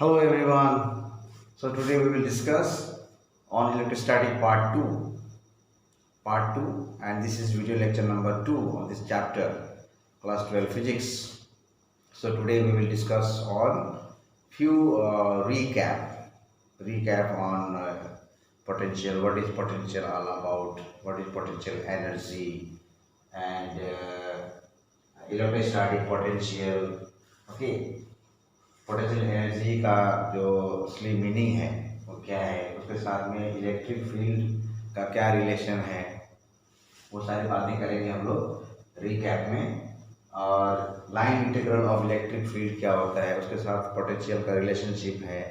Hello everyone. So today we will discuss on electrostatic part 2 and this is video lecture number 2 on this chapter class 12 physics. So today we will discuss on few recap on potential, what is potential all about, what is potential energy and electrostatic potential. Okay, potential energy का जो असली meaning है वो क्या है, उसके साथ में इलेक्ट्रिक फील्ड का क्या रिलेशन है, वो सारी बातें करेंगे हम लोग रिकैप में। और line integral of electric field क्या होता है, उसके साथ पोटेंशियल का रिलेशनशिप है।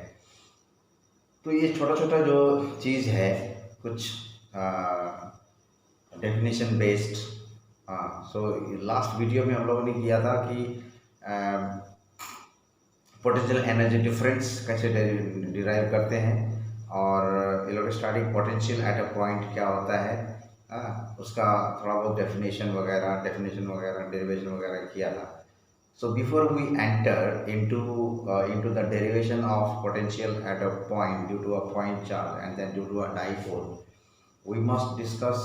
तो ये छोटा छोटा जो चीज़ है कुछ definition based. So last video में हम लोगों ने किया था कि पोटेंशियल एनर्जी डिफरेंस कैसे डिराइव करते हैं और electrostatic potential at a point क्या होता है, उसका थोड़ा बहुत डेफिनेशन वगैरह डेरिवेशन वगैरह किया था। So before we enter into the derivation of potential at a point due to a point charge and then due to a dipole, we must discuss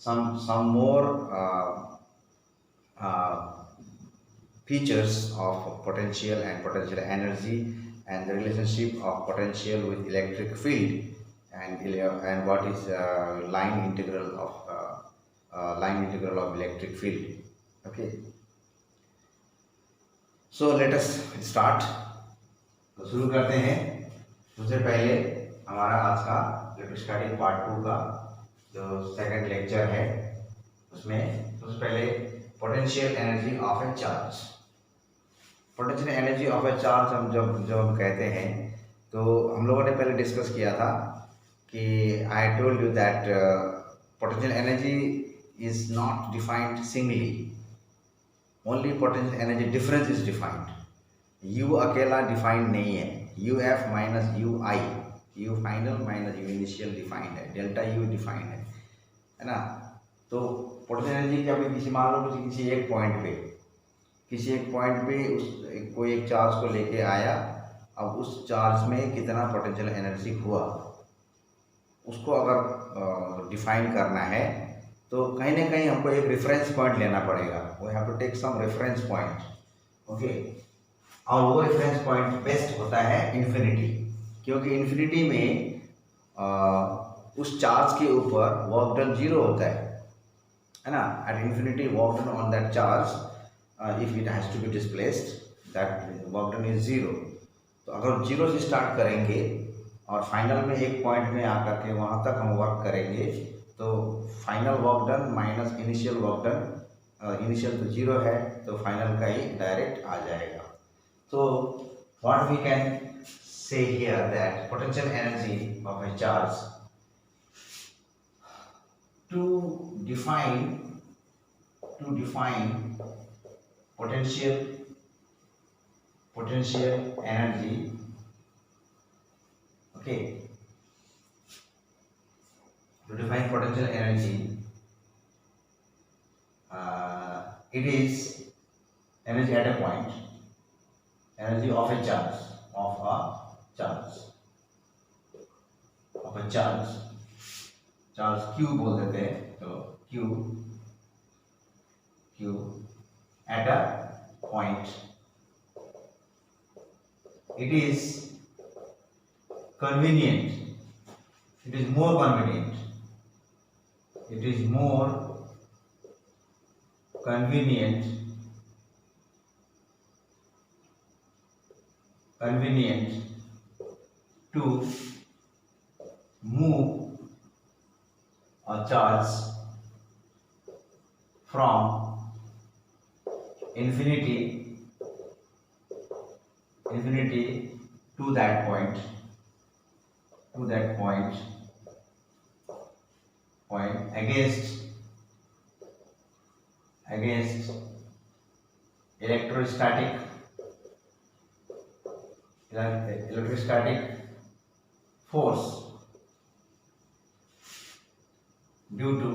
some more features of potential and potential energy and the relationship of potential with electric field and what is line integral of electric field. Okay, so let us start. तो शुरू करते हैं। सबसे पहले हमारा आज का electrostatic part 2 का जो सेकंड लेक्चर है उसमें सबसे पहले potential energy of a charge. Potential energy of a charge हम जब हम कहते हैं तो हम लोगों ने पहले डिस्कस किया था कि I told you that potential energy is not defined singly, only potential energy difference is defined. You अकेला डिफाइंड नहीं है, U F minus you I, you final minus you initial defined है, डेल्टा यू डिफाइंड है ना। तो potential energy क्या भी किसी मान लो किसी एक पॉइंट पे कोई एक चार्ज को लेके आया, अब उस चार्ज में कितना पोटेंशियल एनर्जी हुआ उसको अगर डिफाइन करना है तो कहीं ना कहीं हमको एक रेफरेंस पॉइंट लेना पड़ेगा। We have to take some reference point. Okay, और वो रेफरेंस पॉइंट बेस्ट होता है इन्फिनिटी, क्योंकि इन्फिनिटी में उस चार्ज के ऊपर वर्क डन जीरो होता है ना। At infinity work done on that charge if it has to be displaced, that work done is zero। तो अगर जीरो से स्टार्ट करेंगे और फाइनल में एक पॉइंट में आकर के वहाँ तक हम वर्क करेंगे तो final work done minus initial work done, initial तो जीरो है तो फाइनल का ही डायरेक्ट आ जाएगा। तो what we can say here that potential energy of a charge to define potential energy, okay, to define potential energy, it is energy at a point, energy of a charge, charge q बोल देते हैं, तो q at a point, it is convenient, it is more convenient, to move a charge from infinity to that point against electrostatic force due to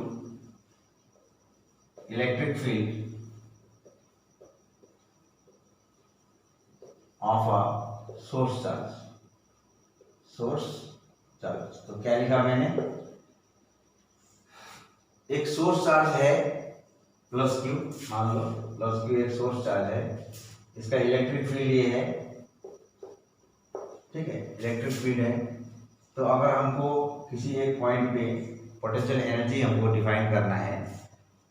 electric field of a source charge, source charge. तो क्या लिखा मैंने, एक source charge है plus Q, मान लो plus Q एक source charge है, इसका इलेक्ट्रिक फील्ड ये है, ठीक है, इलेक्ट्रिक फील्ड है। तो अगर हमको किसी एक पॉइंट पे पोटेंशियल एनर्जी हमको डिफाइन करना है,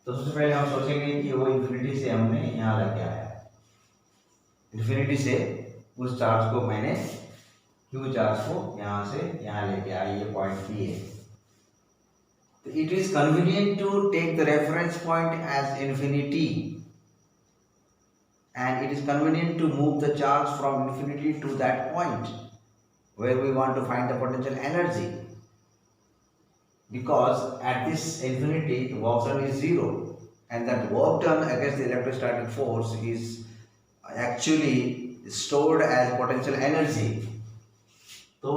तो सबसे पहले हम सोचेंगे कि वो इन्फिनिटी से हमने यहाँ लेके आया, इन्फिनिटी से उस चार्ज को मैंने क्यू चार्ज को यहाँ से यहाँ लेके आया, ये पॉइंट पी है। तो it is convenient to take the reference point as infinity and it is convenient to move the charge from infinity to that point where we want to find the potential energy, because at this infinity the work done is zero and that work done against the electrostatic force is actually stored as potential energy. तो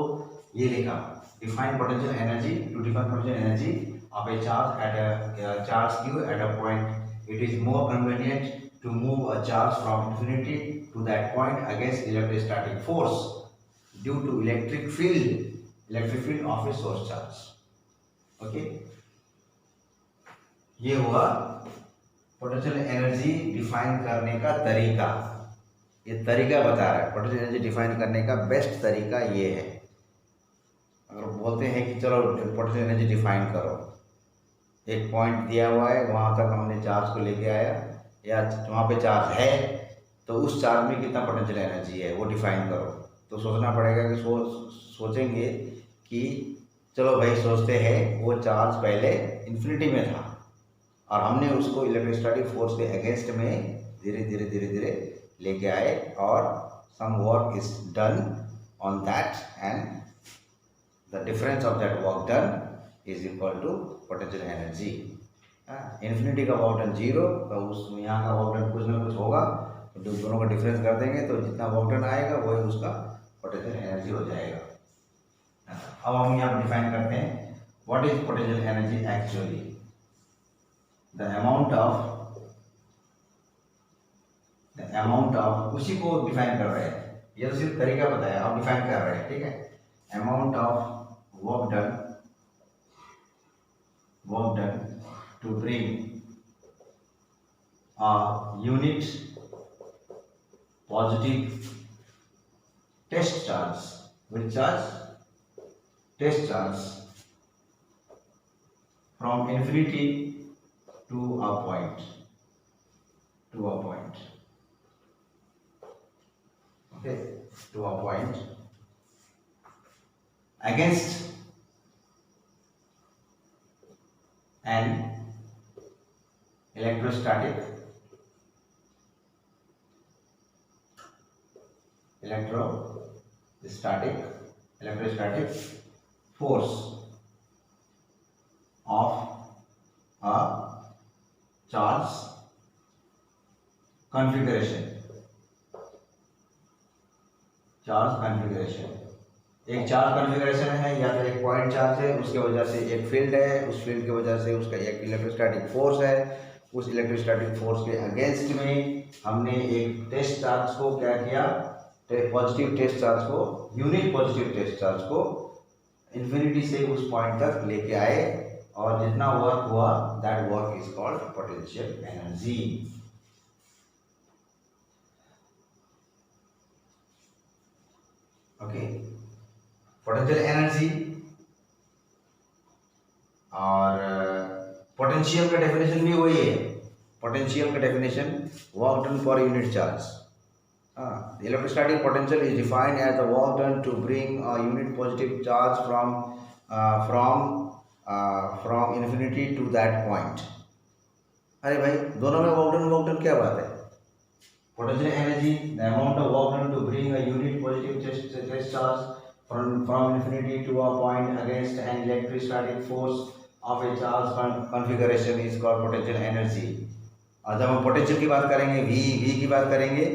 ये लिखा, define potential energy, to define potential energy of a charge at a charge q at a point, it is more convenient to move a charge from infinity to that point against electrostatic force due to electric field of a source charge. Okay, ये हुआ potential energy define करने का तरीका। ये तरीका बता रहा है पोटेंशियल एनर्जी डिफाइन करने का बेस्ट तरीका ये है। अगर बोलते हैं कि चलो पोटेंशियल एनर्जी डिफाइन करो, एक पॉइंट दिया हुआ है, वहाँ तक हमने चार्ज को लेके आया या वहाँ पे चार्ज है, तो उस चार्ज में कितना पोटेंशियल एनर्जी है वो डिफाइन करो। तो सोचना पड़ेगा कि सोचेंगे कि चलो भाई सोचते हैं वो चार्ज पहले इन्फिनिटी में था और हमने उसको इलेक्ट्रोस्टैटिक फोर्स के अगेंस्ट में धीरे धीरे धीरे धीरे लेके आए और some work is done on that and the difference of that work done is equal to potential energy. Infinity का वर्क डन जीरो, तो उस यहाँ का वर्क डन कुछ ना कुछ होगा, तो दोनों का डिफरेंस कर देंगे तो जितना वर्क डन आएगा वही उसका पोटेंशियल एनर्जी हो जाएगा। अब हम यहाँ पर डिफाइन करते हैं what is potential energy actually, the amount of उसी को डिफाइन कर रहे हैं, ये तो सिर्फ तरीका बताया, आप डिफाइन कर रहे हैं, ठीक है। Amount of work done to bring a unit positive test charge, which charge? Test charge from infinity to a point, okay, to a point against an electrostatic force of a charge configuration। एक charge configuration है, या तो एक point charge है, उसके वजह से एक फील्ड है, उस फील्ड की वजह से उसका एक इलेक्ट्रोस्टैटिक फोर्स है, उस इलेक्ट्रोस्टैटिक फोर्स के अगेंस्ट में हमने एक टेस्ट चार्ज को क्या किया, पॉजिटिव टेस्ट चार्ज को, यूनिट पॉजिटिव टेस्ट चार्ज को इन्फिनिटी से उस पॉइंट तक लेके आए और जितना वर्क हुआ that work is called potential energy. Okay, potential energy और पोटेंशियल का डेफिनेशन भी वही है। पोटेंशियल का definition work done per unit charge. The electrostatic potential is defined as the work done to bring a unit positive charge from infinity to that point। अरे भाई दोनों में वर्क डन क्या बात है? Potential energy, the amount of work done to bring a unit positive test charge from infinity to a point against an electrostatic force of a charge configuration is called potential energy। और जब हम potential की बात करेंगे, V की बात करेंगे,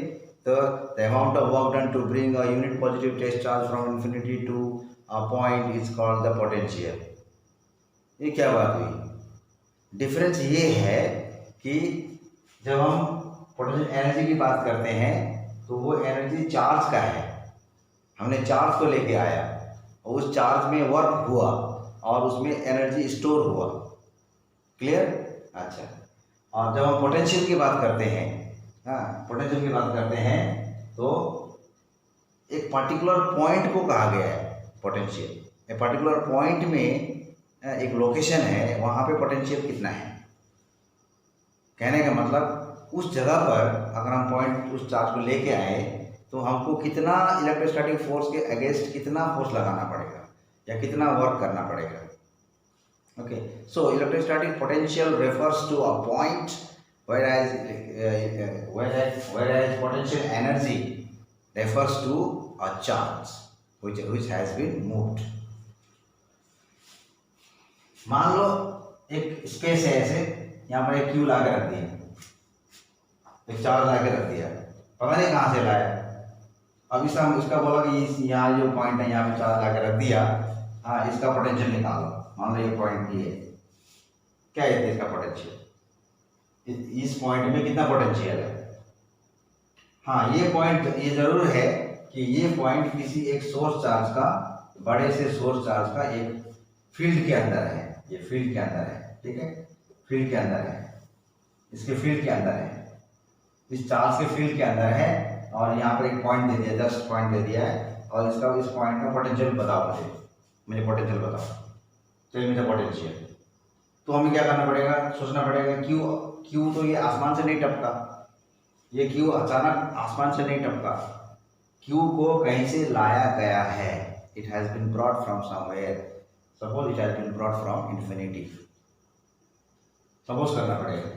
तो the amount of work done to bring a unit positive test charge from infinity to a point is called the potential। ये क्या बात हुई? डिफरेंस ये है कि जब हम पोटेंशियल एनर्जी की बात करते हैं तो वो एनर्जी चार्ज का है, हमने चार्ज को लेके आया और उस चार्ज में वर्क हुआ और उसमें एनर्जी स्टोर हुआ। क्लियर? अच्छा, और जब हम पोटेंशियल की बात करते हैं, हाँ पोटेंशियल की बात करते हैं तो एक पर्टिकुलर पॉइंट को कहा गया है पोटेंशियल। एक पर्टिकुलर पॉइंट में एक लोकेशन है, वहाँ पे पोटेंशियल कितना है। कहने का मतलब उस जगह पर अगर हम पॉइंट उस चार्ज को लेके आए तो हमको कितना इलेक्ट्रोस्टैटिक फोर्स के अगेंस्ट कितना फोर्स लगाना पड़ेगा या कितना वर्क करना पड़ेगा। Okay, so electrostatic potential refers to a point whereas potential energy refers to a charge which has been moved। मान लो एक स्पेस है, ऐसे यहाँ पर एक क्यू ला के रख दिया, एक चार्ज ला के रख दिया, पता नहीं कहाँ से लाया। अब इसका बोला कि यहाँ जो पॉइंट है यहाँ पे चार्ज ला के रख दिया, हाँ इसका पोटेंशियल निकालो। मान लो ये पॉइंट ये है, क्या है इसका पोटेंशियल, इस पॉइंट में कितना पोटेंशियल है। हाँ ये पॉइंट, ये जरूर है कि ये पॉइंट किसी एक सोर्स चार्ज का, बड़े से सोर्स चार्ज का एक फील्ड के अंदर है। ये फील्ड के अंदर है, ठीक है, फील्ड के अंदर है, इसके फील्ड के अंदर है, इस चार्ज के फील्ड के अंदर है। और यहाँ पर एक पॉइंट दे दिया, जस्ट पॉइंट दे दिया है, और इसका इस पॉइंट का पोटेंशियल बताओ मुझे पोटेंशियल बताओ, टेल मी द पोटेंशियल। तो हमें क्या करना पड़ेगा, सोचना पड़ेगा क्यू तो ये आसमान से नहीं टपका, ये क्यू अचानक आसमान से नहीं टपका, क्यू को कहीं से लाया गया है। It has been brought from somewhere, suppose it has been brought from infinity. Suppose करना पड़ेगा,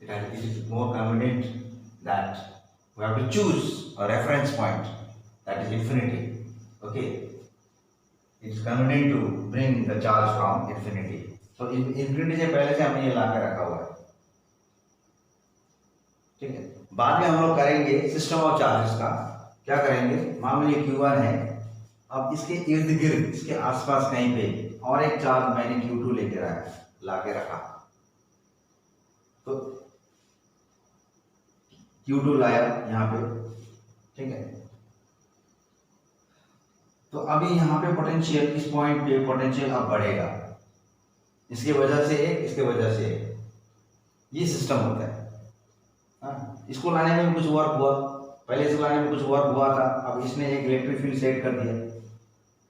it is more convenient that we have to choose a reference point that is infinity। Okay, it's convenient to bring the charge from infinity। so infinity से पहले से हमने ये ला के रखा हुआ है, ठीक है। बाद में हम लोग करेंगे सिस्टम ऑफ चार्जेस का। क्या करेंगे, मान लो ये Q1 है, अब इसके इर्द गिर्द, इसके आसपास कहीं पे और एक चार्ज मैंने Q2 लेके ला के रखा, तो Q2 लाया यहाँ पे, ठीक है। तो अभी यहाँ पे पोटेंशियल, इस पॉइंट पे पोटेंशियल अब बढ़ेगा, इसके वजह से एक, इसके वजह से एक, ये सिस्टम होता है। हाँ, इसको लाने में कुछ वर्क हुआ, पहले इसको लाने में कुछ वर्क हुआ था, अब इसने एक इलेक्ट्रिक फील्ड सेट कर दिया,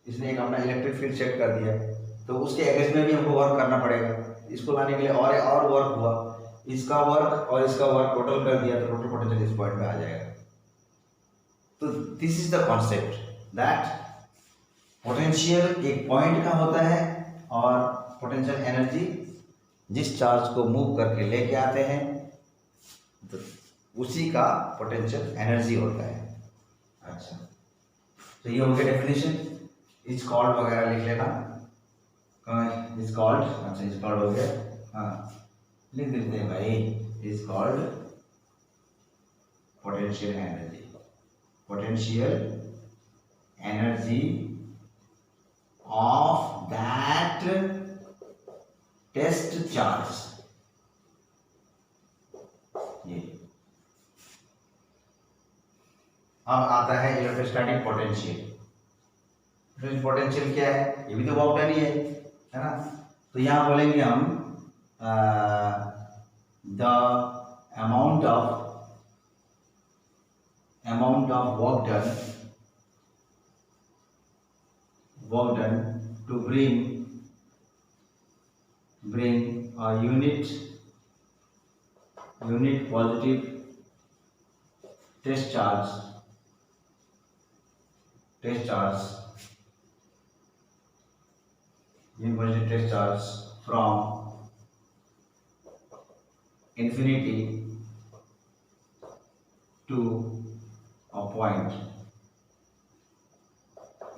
इसने एक अपना इलेक्ट्रिक फील्ड सेट कर दिया, तो उसके अगेंस्ट में भी हमको वर्क करना पड़ेगा। इसको लाने के लिए और वर्क हुआ, इसका वर्क और इसका वर्क टोटल कर दिया, तो टोटल पोटेंशियल इस पॉइंट पे आ जाएगा। तो this is the concept that potential एक पॉइंट का होता है और पोटेंशियल एनर्जी जिस चार्ज को मूव करके लेके आते हैं तो उसी का पोटेंशियल एनर्जी होता है। अच्छा, तो ये हो गया डेफिनेशन। इज कॉल्ड वगैरह लिख लेना, इज कॉल्ड, अच्छा इज कॉल्ड हो गया, हाँ लिख देते हैं भाई, is called potential energy, potential energy of that test charge. ये अब आता है इलेक्ट्रोस्टैटिक पोटेंशियल। पोटेंशियल क्या है, ये भी तो वर्क डन ही है ना। तो यहां बोलेंगे हम the amount of work done to bring a unit positive test charge unit positive test charge from infinity to a point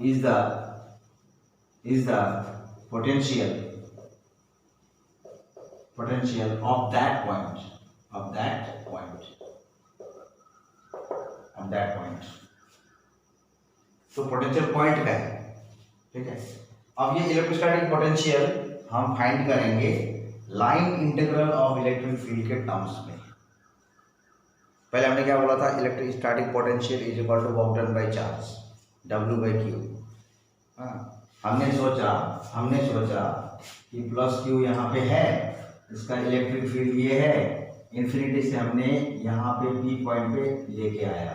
is the potential of that point, तो पोटेंशियल पॉइंट का है, ठीक है। अब ये इलेक्ट्रोस्टैटिक पोटेंशियल हम find करेंगे line integral of electric field के टर्म्स में। पहले हमने क्या बोला था, electric static potential is equal to work done by charge W/Q। हमने सोचा कि प्लस Q यहाँ पे है, इसका इलेक्ट्रिक फील्ड ये है, इन्फिनिटी से हमने यहाँ पे P पॉइंट पे लेके आया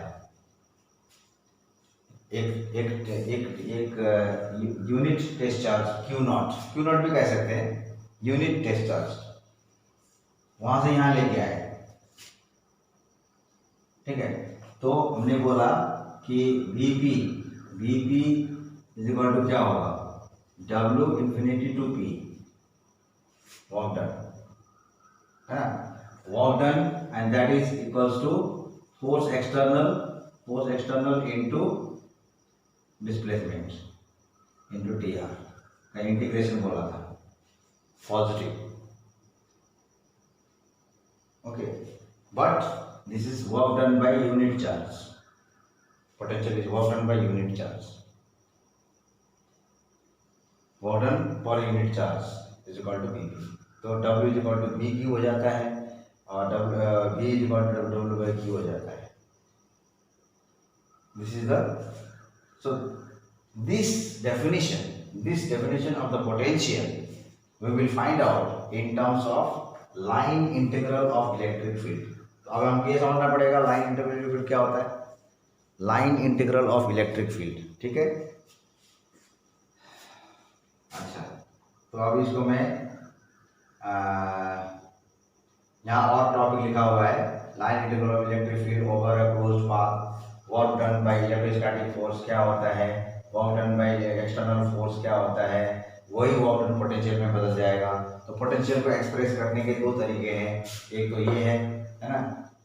एक unit test charge Q naught भी कह सकते हैं, यूनिट टेस्ट चार्ज, वहां से यहाँ लेके आए। ठीक है, तो हमने बोला कि Vp इज इक्वल टू क्या होगा, W infinity to P, work done है ना, work done, and that is equals to force external into displacement into TR का इंटीग्रेशन बोला था, positive. Okay, but this is work done by unit charge, potential is work done by unit charge, work done per unit charge is equal to Vp, तो W is equal to Vq हो जाता है और V is equal to W/Q हो जाता है। This is the, so this definition of the potential we will find out in terms of line integral of electric field। अब हमको ये समझना पड़ेगा लाइन इंटीग्रल फील्ड क्या होता है, line integral of electric field. ठीक है, अच्छा, तो अब इसको मैं यहाँ और टॉपिक लिखा हुआ है, line integral of electric field over a closed path, work done by electrostatic force क्या होता है, work done by external force क्या होता है, वही वर्क डन पोटेंशियल में बदल जाएगा। तो पोटेंशियल को एक्सप्रेस करने के दो तरीके हैं, एक तो ये है ना,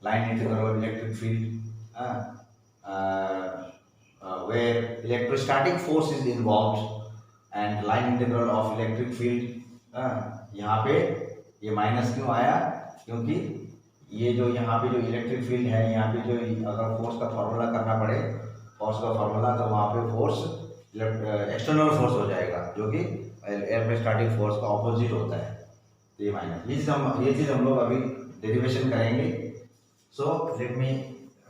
line integral of electric field where electrostatic force is involved, and line integral of electric field। यहाँ पे ये माइनस क्यों आया, क्योंकि ये जो यहाँ पे जो इलेक्ट्रिक फील्ड है, यहाँ पे जो अगर फोर्स का फॉर्मूला करना पड़े, फोर्स का फॉर्मूला, तो वहाँ पे फोर्स एक्सटर्नल फोर्स हो जाएगा, जो कि इलेक्ट्रोस्टैटिक फोर्स का ऑपोजिट होता है। तो ये माइनस, ये चीज़ हम लोग अभी डेरिवेशन करेंगे। So let me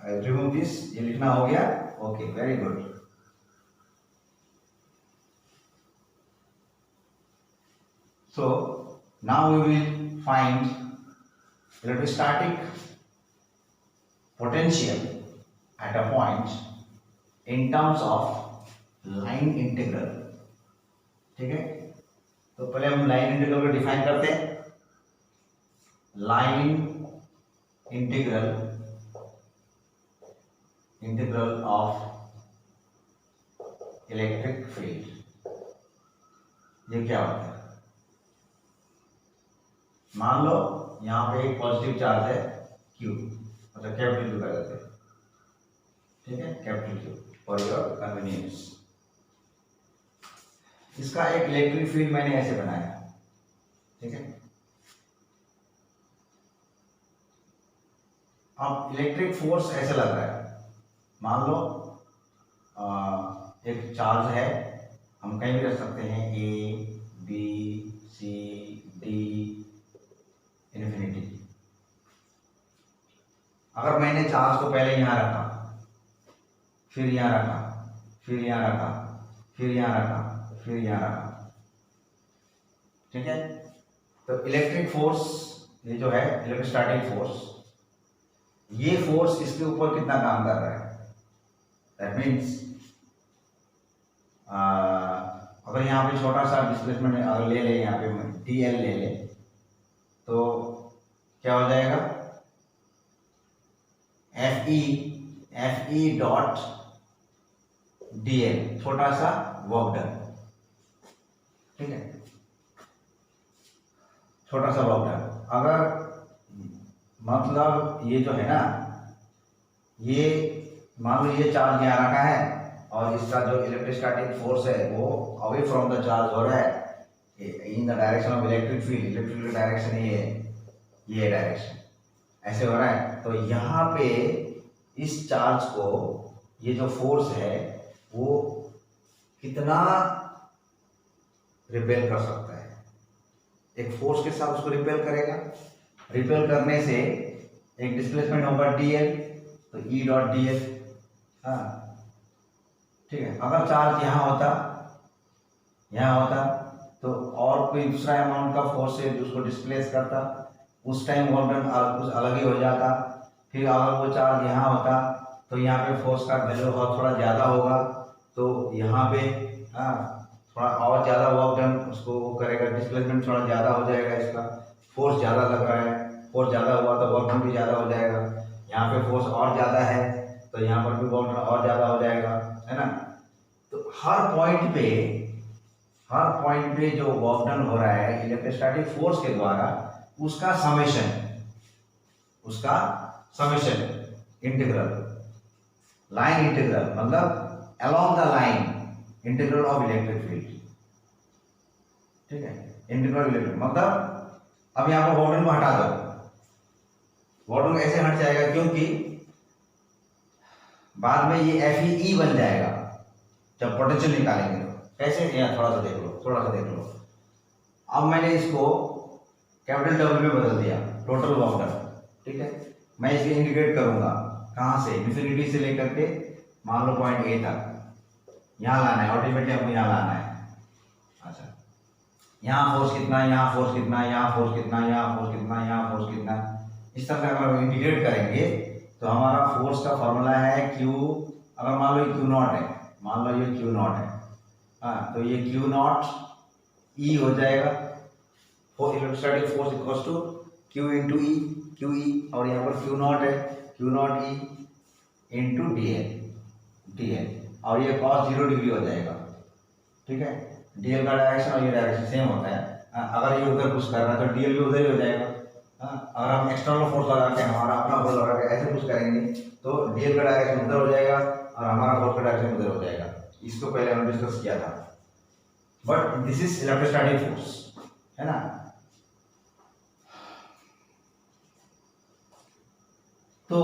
remove this, ये लिखना हो गया, okay, very good. So now we will find electrostatic potential at a point in terms of line integral। ठीक है, तो पहले हम लाइन इंटीग्रल को डिफाइन करते हैं। Line integral of electric field, ये क्या होता है, मान लो यहाँ पे एक पॉजिटिव चार्ज है Q, मतलब कैपिटल Q कर देते हैं। ठीक है, capital Q for your convenience. इसका एक इलेक्ट्रिक फील्ड मैंने ऐसे बनाया। ठीक है, अब इलेक्ट्रिक फोर्स ऐसे लग रहा है, मान लो एक चार्ज है, हम कहीं भी रख सकते हैं, A, B, C, D, infinity. अगर मैंने चार्ज को पहले यहाँ रखा, फिर यहाँ रखा, फिर यहाँ रखा, फिर यहाँ रखा, फिर यहाँ रखा, ठीक है, तो इलेक्ट्रिक फोर्स, ये जो है इलेक्ट्रोस्टैटिक फोर्स, ये फोर्स इसके ऊपर कितना काम कर रहा है, दैट मीन्स अगर यहाँ पे छोटा सा डिस्प्लेसमेंट अगर ले ले, यहाँ पे DL ले ले, तो क्या हो जाएगा, FE डॉट DL, छोटा सा वर्क डन। ठीक है, छोटा सा वर्क डन। अगर मतलब ये जो है ना, ये मान लो ये चार्ज यहाँ रखा है और इसका जो इलेक्ट्रोस्टैटिक फोर्स है वो अवे फ्रॉम द चार्ज हो रहा है in the direction of electric field. Electric field direction ये डायरेक्शन ऐसे हो रहा है। तो यहाँ पे इस चार्ज को ये जो फोर्स है वो कितना रिपेल कर सकता है, एक फोर्स के साथ उसको रिपेल करेगा। रिपेल करने से एक डिस्प्लेसमेंट होगा DL, तो ई डॉट डी एल। हाँ ठीक है, अगर चार्ज यहाँ होता तो और कोई दूसरा अमाउंट का फोर्स है जो उसको डिस्प्लेस करता, उस टाइम वर्क डन कुछ अलग ही हो जाता। फिर अगर वो चार्ज यहाँ होता तो यहाँ पे फोर्स का वैल्यू और थोड़ा ज़्यादा होगा, तो यहाँ पे थोड़ा और ज़्यादा वर्क डन उसको वो करेगा, डिस्प्लेसमेंट थोड़ा ज़्यादा हो जाएगा, इसका फोर्स ज़्यादा लग रहा है, फोर्स ज़्यादा हुआ तो वर्क डन भी ज़्यादा हो जाएगा। यहाँ पे फोर्स और ज़्यादा है तो यहाँ पर भी वर्क डन और ज़्यादा हो जाएगा, है ना। तो हर पॉइंट पे जो वर्क डन हो रहा है इलेक्ट्रोस्टैटिक फोर्स के द्वारा, उसका समेशन इंटीग्रल, लाइन इंटीग्रल, मतलब along the line integral of electric field. ठीक है, इंटीग्रल इलेक्ट्रिक मतलब अब यहाँ पर वर्क डन को हटा दो, वर्क डन ऐसे हट जाएगा क्योंकि बाद में ये एफ ई बन जाएगा जब पोटेंशियल निकालेंगे। कैसे, यहाँ थोड़ा सा देख लो। अब मैंने इसको कैपिटल डब्ल्यू में बदल दिया, टोटल वर्क डन। ठीक है, मैं इसे इंडिकेट करूंगा कहाँ से, इन्फिनिटी से लेकर के मान लो पॉइंट ए तक यहाँ लाना है, अल्टीमेटली हमको यहाँ लाना है। अच्छा, यहाँ फोर्स कितना, यहाँ फोर्स कितना, यहाँ फोर्स कितना, यहाँ फोर्स कितना, यहाँ फोर्स कितना, इस तरह से अगर इंटीग्रेट करेंगे तो हमारा फोर्स का फॉर्मूला है क्यू। अगर मान लो ये क्यू नॉट है, मान लो ये क्यू नॉट है, हाँ, तो ये क्यू नॉट ई हो जाएगा, electrostatic force equals to Q into E, Q E, और यहाँ पर क्यू नॉट है, Q not E into D L, और ये cos 0 डिग्री हो जाएगा। ठीक है, डी एल का डायरेक्शन और ये डायरेक्शन सेम होता है। अगर ये उधर पुश कर रहा है तो डी एल भी उधर ही हो जाएगा। अगर हम एक्सटर्नल फोर्स लगा के, हमारा अपना फोर्स लगा के ऐसे पुश करेंगे तो डी एल का डायरेक्शन उधर हो जाएगा और हमारा फोर्स का डायरेक्शन उधर हो जाएगा। इसको पहले हमने डिस्कस किया था, but this is electrostatic force, है ना। तो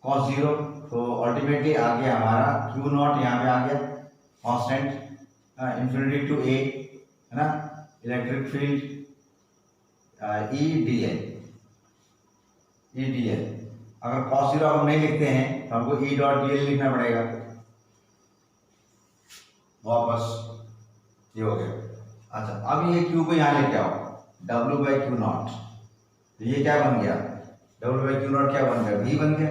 cos 0, तो अल्टीमेटली आ गया हमारा क्यू नॉट, यहाँ पे आ गया कांस्टेंट, इन्फिनिटी टू ए, है ना, electric field E D L. अगर cos 0 हम नहीं लिखते हैं तो हमको ई डॉट डी एल लिखना पड़ेगा वापस, ये हो गया। अच्छा, अब ये क्यू को यहाँ लेके आओ, W बाई क्यू नॉट, तो ये क्या बन गया, W बाई क्यू नॉट क्या बन गया, V बन गया।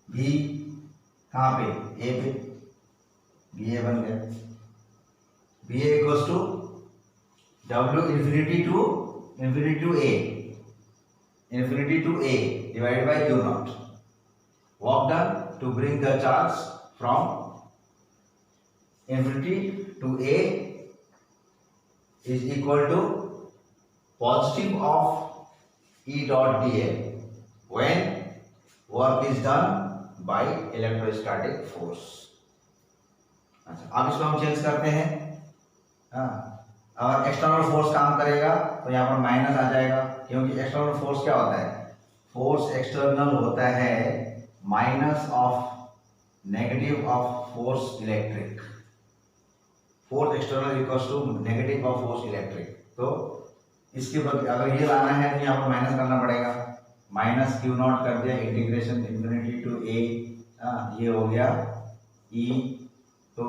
V कहाँ पे, A पे, VA बन गया। VA equals to W infinity to A divided by Q naught. Work done to bring the charge from infinity to A is equal to positive of E dot dl when work is done by electrostatic force. अच्छा, अब इसको हम change करते हैं। अगर external force काम करेगा तो यहाँ पर माइनस आ जाएगा, क्योंकि एक्सटर्नल फोर्स क्या होता है, फोर्स एक्सटर्नल होता है minus of negative of force electric. Force external equals to negative of force electric. तो इसके बदले अगर ये लाना है तो यहाँ पर माइनस करना पड़ेगा, माइनस क्यू नॉट कर दिया, इंटीग्रेशन इन्फिनिटी टू ए, ये हो गया ई। तो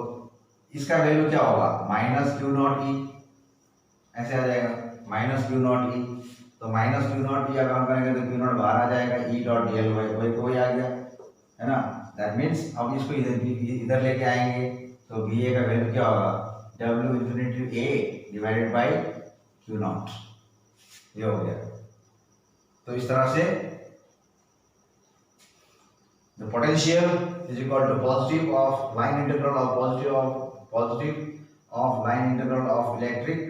इसका वैल्यू क्या होगा, माइनस क्यू नॉट ई, ऐसे आ जाएगा माइनस क्यू नॉट ई। तो माइनस क्यू नॉट ई अगर हम करेंगे तो क्यू नॉट बाहर आ जाएगा, ई डॉट डी एल वही आ गया, है ना। दैट मीन्स अब इसको इधर लेके आएंगे तो बी ए का वैल्यू क्या होगा, W infinity A divided by Q not, ये हो गया। तो इस तरह से the potential is equal to positive of line integral of positive of line integral of electric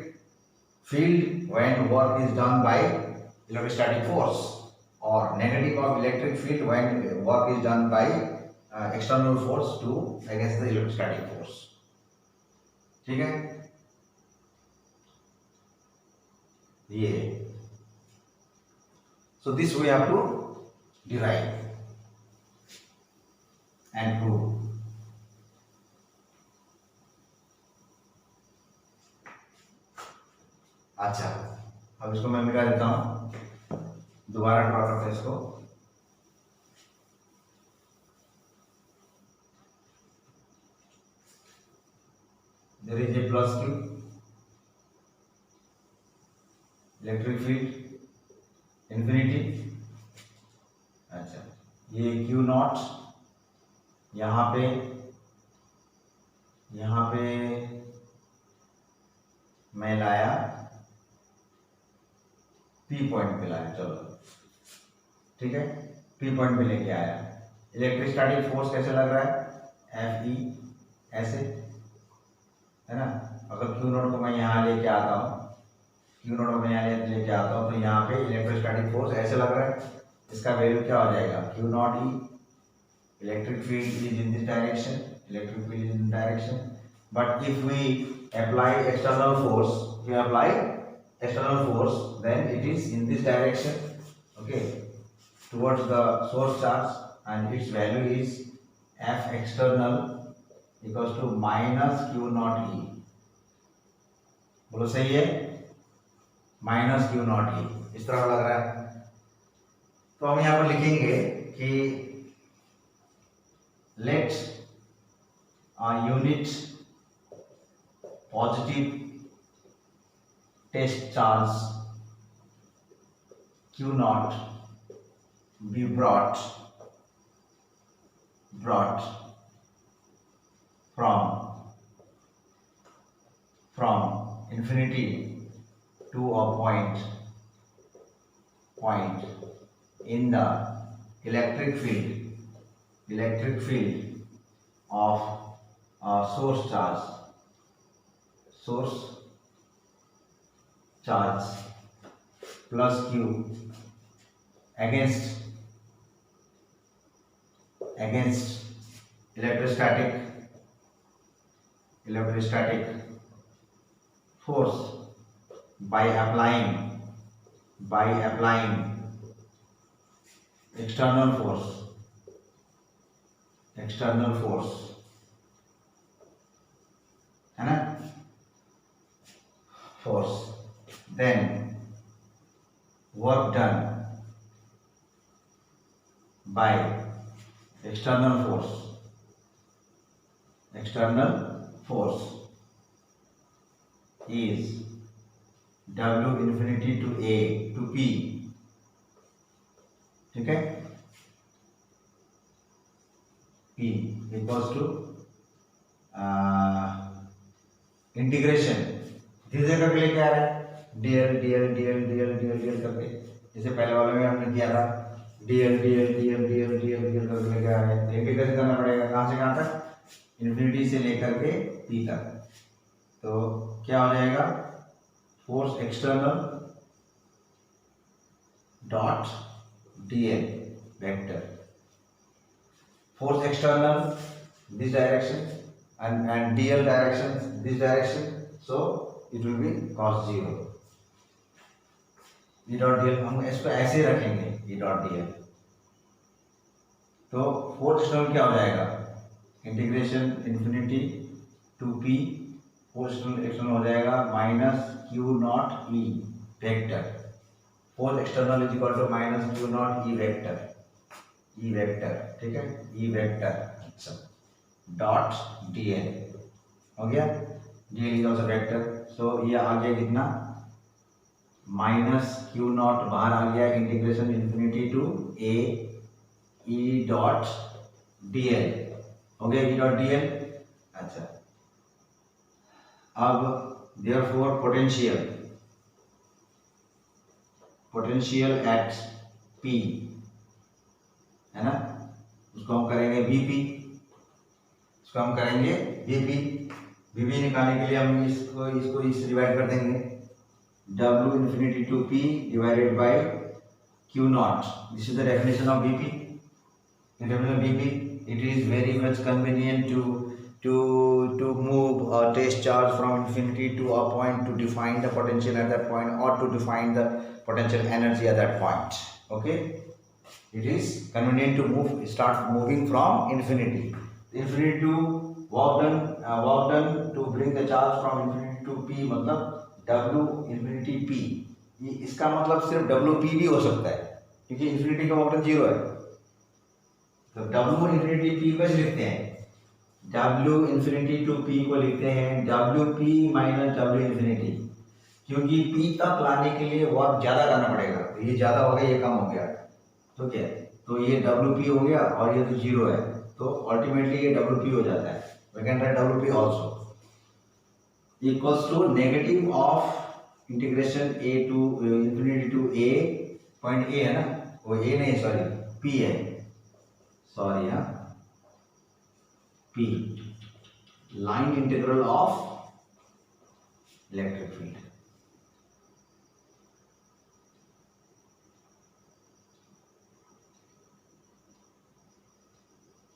field when work is done by electrostatic force, or negative of electric field when work is done by external force to against the electrostatic force. ठीक है, ये so this we have to derive and prove. अच्छा, अब इसको मैं मिटा देता हूँ, दोबारा ड्रॉ करते हैं इसको। There is a plus Q electric field infinity. अच्छा, ये क्यू नॉट यहाँ पे मैं लाया पी पॉइंट पे लाया, चलो ठीक है, पी पॉइंट पे लेके आया। इलेक्ट्रोस्टैटिक फोर्स कैसे लग रहा है, एफ ई ऐसे है ना। अगर क्यू नॉट को मैं यहाँ लेके आता हूँ, क्यू नॉट को मैं यहाँ लेके आता हूँ, तो यहाँ पे इलेक्ट्रोस्टैटिक फोर्स ऐसे लग रहा है। इसका वैल्यू क्या हो जाएगा, Q not E, electric field is in this direction, electric field is in direction, but if we apply external force, then it is in this direction, okay, towards the source charge, and its value is F external equals to minus Q naught E। बोलो सही है, minus Q naught E इस तरह लग रहा है। तो हम यहाँ पर लिखेंगे कि let a unit positive test charge Q naught be brought from infinity to a point in the electric field of a source charge plus Q against electrostatic force by applying external force है ना, force, then work done by external force is W infinity to A to P, ठीक है, P equals to integration धीरे धीरे करके लेके आ रहा है, डीएल करके, जैसे पहले वाले में हमने किया था, डीएल करके लेके आ रहा है। तो इंटीग्रेशन करना पड़ेगा कहाँ से कहाँ तक, इन्फिनिटी से लेकर के पी तक। तो क्या हो जाएगा, force external dot DL vector, force external this direction and dl direction this direction, so it will be cos 0 e dot dl। हम इसको ऐसे रखेंगे e dot dl, तो फोर्स एक्सटर्नल क्या हो जाएगा, integration infinity to P, force external हो जाएगा minus Q not E vector, force external is equal to minus Q not E vector, ठीक है, ई वेक्टर, अच्छा, डॉट डीएल हो गया, डीएल इज आल्सो वेक्टर। सो ये आ गया कितना, माइनस क्यू नॉट बाहर आ गया, integration infinity to A E dot DL हो गया, ई डॉट डीएल। अच्छा, अब देयरफॉर पोटेंशियल एट पी है ना, उसको हम करेंगे बीपी, बीपी निकालने के लिए हम इसको इस डिवाइड कर देंगे, W infinity to P divided by Q naught, this is the definition of BP। The definition of BP, it is very much convenient to move a test charge from infinity to a point to define the potential at that point or to define the potential energy at that point, okay। It is convenient to start moving from infinity to work done to bring the charge from infinity to P, मतलब W infinity P, इसका मतलब सिर्फ WP भी हो सकता है क्योंकि infinity का वर्क डन 0 है। तो W infinity P कैसे लिखते हैं, W इन्फिनिटी टू P को लिखते हैं WP माइनस W इन्फिनिटी, क्योंकि P तक लाने के लिए वर्क ज़्यादा करना पड़ेगा, तो ये ज़्यादा हो गया, ये कम हो गया, तो क्या, तो ये WP हो गया और ये तो जीरो है, तो अल्टीमेटली ये WP हो जाता है। We can write WP also equals to negative of integration A to infinity to A, point A है ना, वो A नहीं सॉरी P है, सॉरी हाँ P, line integral of electric field.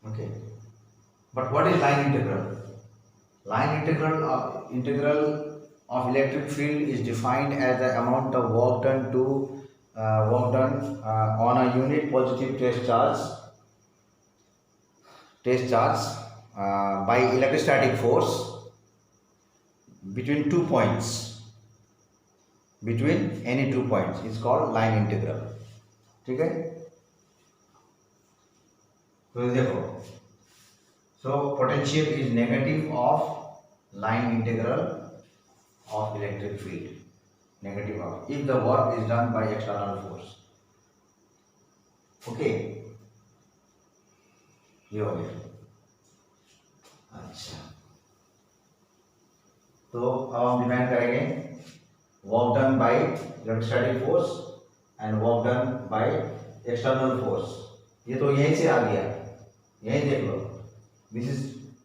Okay, but what is line integral? Line integral of electric field is defined as the amount of work done on a unit positive test charge by electrostatic force between any 2 points is called line integral। ठीक है, तो देखो, so potential is negative of line integral of electric field, negative of if the work is done by external force। Okay, ये हो गया। अच्छा, तो अब हम डिफाइन करेंगे work done by electrostatic force and work done by external force. ये तो यहीं से आ गया, यही देख लो, this is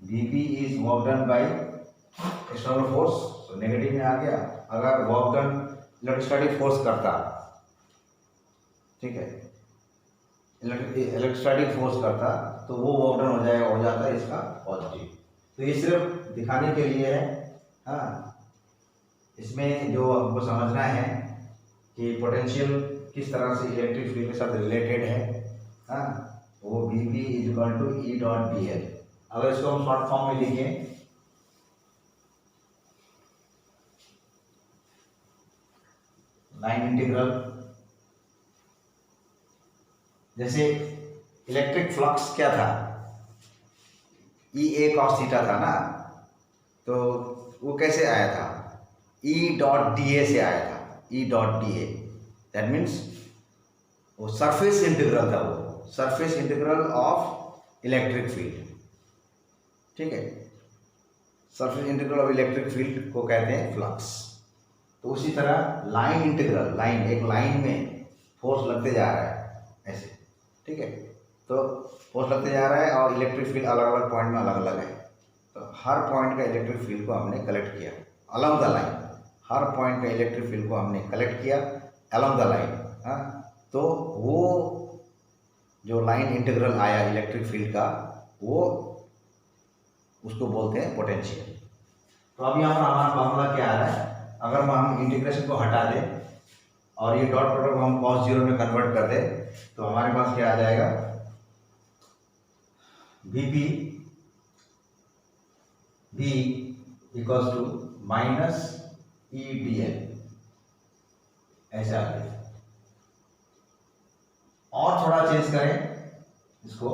Vp is work done by external force, तो नेगेटिव में आ गया। अगर वर्क डन इलेक्ट्रोस्टैटिक फोर्स करता, ठीक है, इलेक्ट्रोस्टैटिक फोर्स करता, तो वो वर्क डन हो जाता है इसका पॉजिटिव। तो ये सिर्फ दिखाने के लिए है, हाँ, इसमें जो हमको समझना है कि पोटेंशियल किस तरह से इलेक्ट्रिक फील्ड के साथ रिलेटेड है, हाँ, वो Vp is equal to E dot dl। अगर इसको हम शॉर्ट फॉर्म में लिखें, लाइन इंटीग्रल, जैसे इलेक्ट्रिक फ्लक्स क्या था, EA cos थीटा था ना, तो वो कैसे आया था, E डॉट dA से आया था, E dot dA, that means वो सरफेस इंटीग्रल था, वो surface integral of electric field. ठीक है, surface integral of electric field को कहते हैं फ्लक्स। तो उसी तरह लाइन इंटीग्रल, लाइन, एक लाइन में फोर्स लगते जा रहा है ऐसे, ठीक है, तो फोर्स लगते जा रहा है और इलेक्ट्रिक फील्ड अलग अलग पॉइंट में अलग अलग है, तो हर पॉइंट का इलेक्ट्रिक फील्ड को हमने कलेक्ट किया along the line, her point का इलेक्ट्रिक फील्ड को हमने कलेक्ट किया अलॉन्ग द लाइन, हाँ, तो वो जो लाइन इंटीग्रल आया इलेक्ट्रिक फील्ड का, वो उसको बोलते हैं पोटेंशियल। तो अब यहाँ पर हमारा फॉर्मूला क्या आ रहा है, अगर हम इंटीग्रेशन को हटा दें और ये डॉट प्रोडक्ट हम cos 0 में कन्वर्ट कर दें, तो हमारे पास क्या आ जाएगा, Vp V equals to minus E dl, ऐसा आ गया। और थोड़ा चेंज करें इसको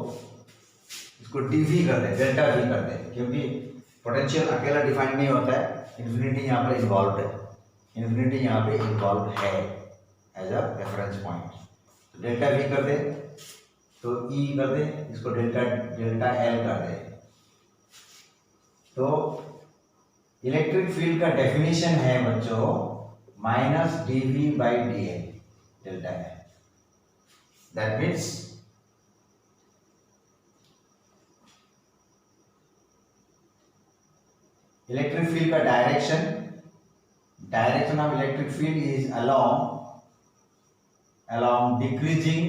dV कर दें, डेल्टा V कर दें, क्योंकि पोटेंशियल अकेला डिफाइन नहीं होता है, इन्फिनिटी यहाँ पर इन्वॉल्व है, इन्फिनिटी यहाँ पे इन्वॉल्व है एज अ रेफरेंस पॉइंट। तो डेल्टा V कर दे, तो E कर दे, इसको डेल्टा L कर दे। तो इलेक्ट्रिक फील्ड का डेफिनेशन है बच्चों minus dV by dl, delta है, दैट मीन्स इलेक्ट्रिक फील्ड का direction of electric field is along decreasing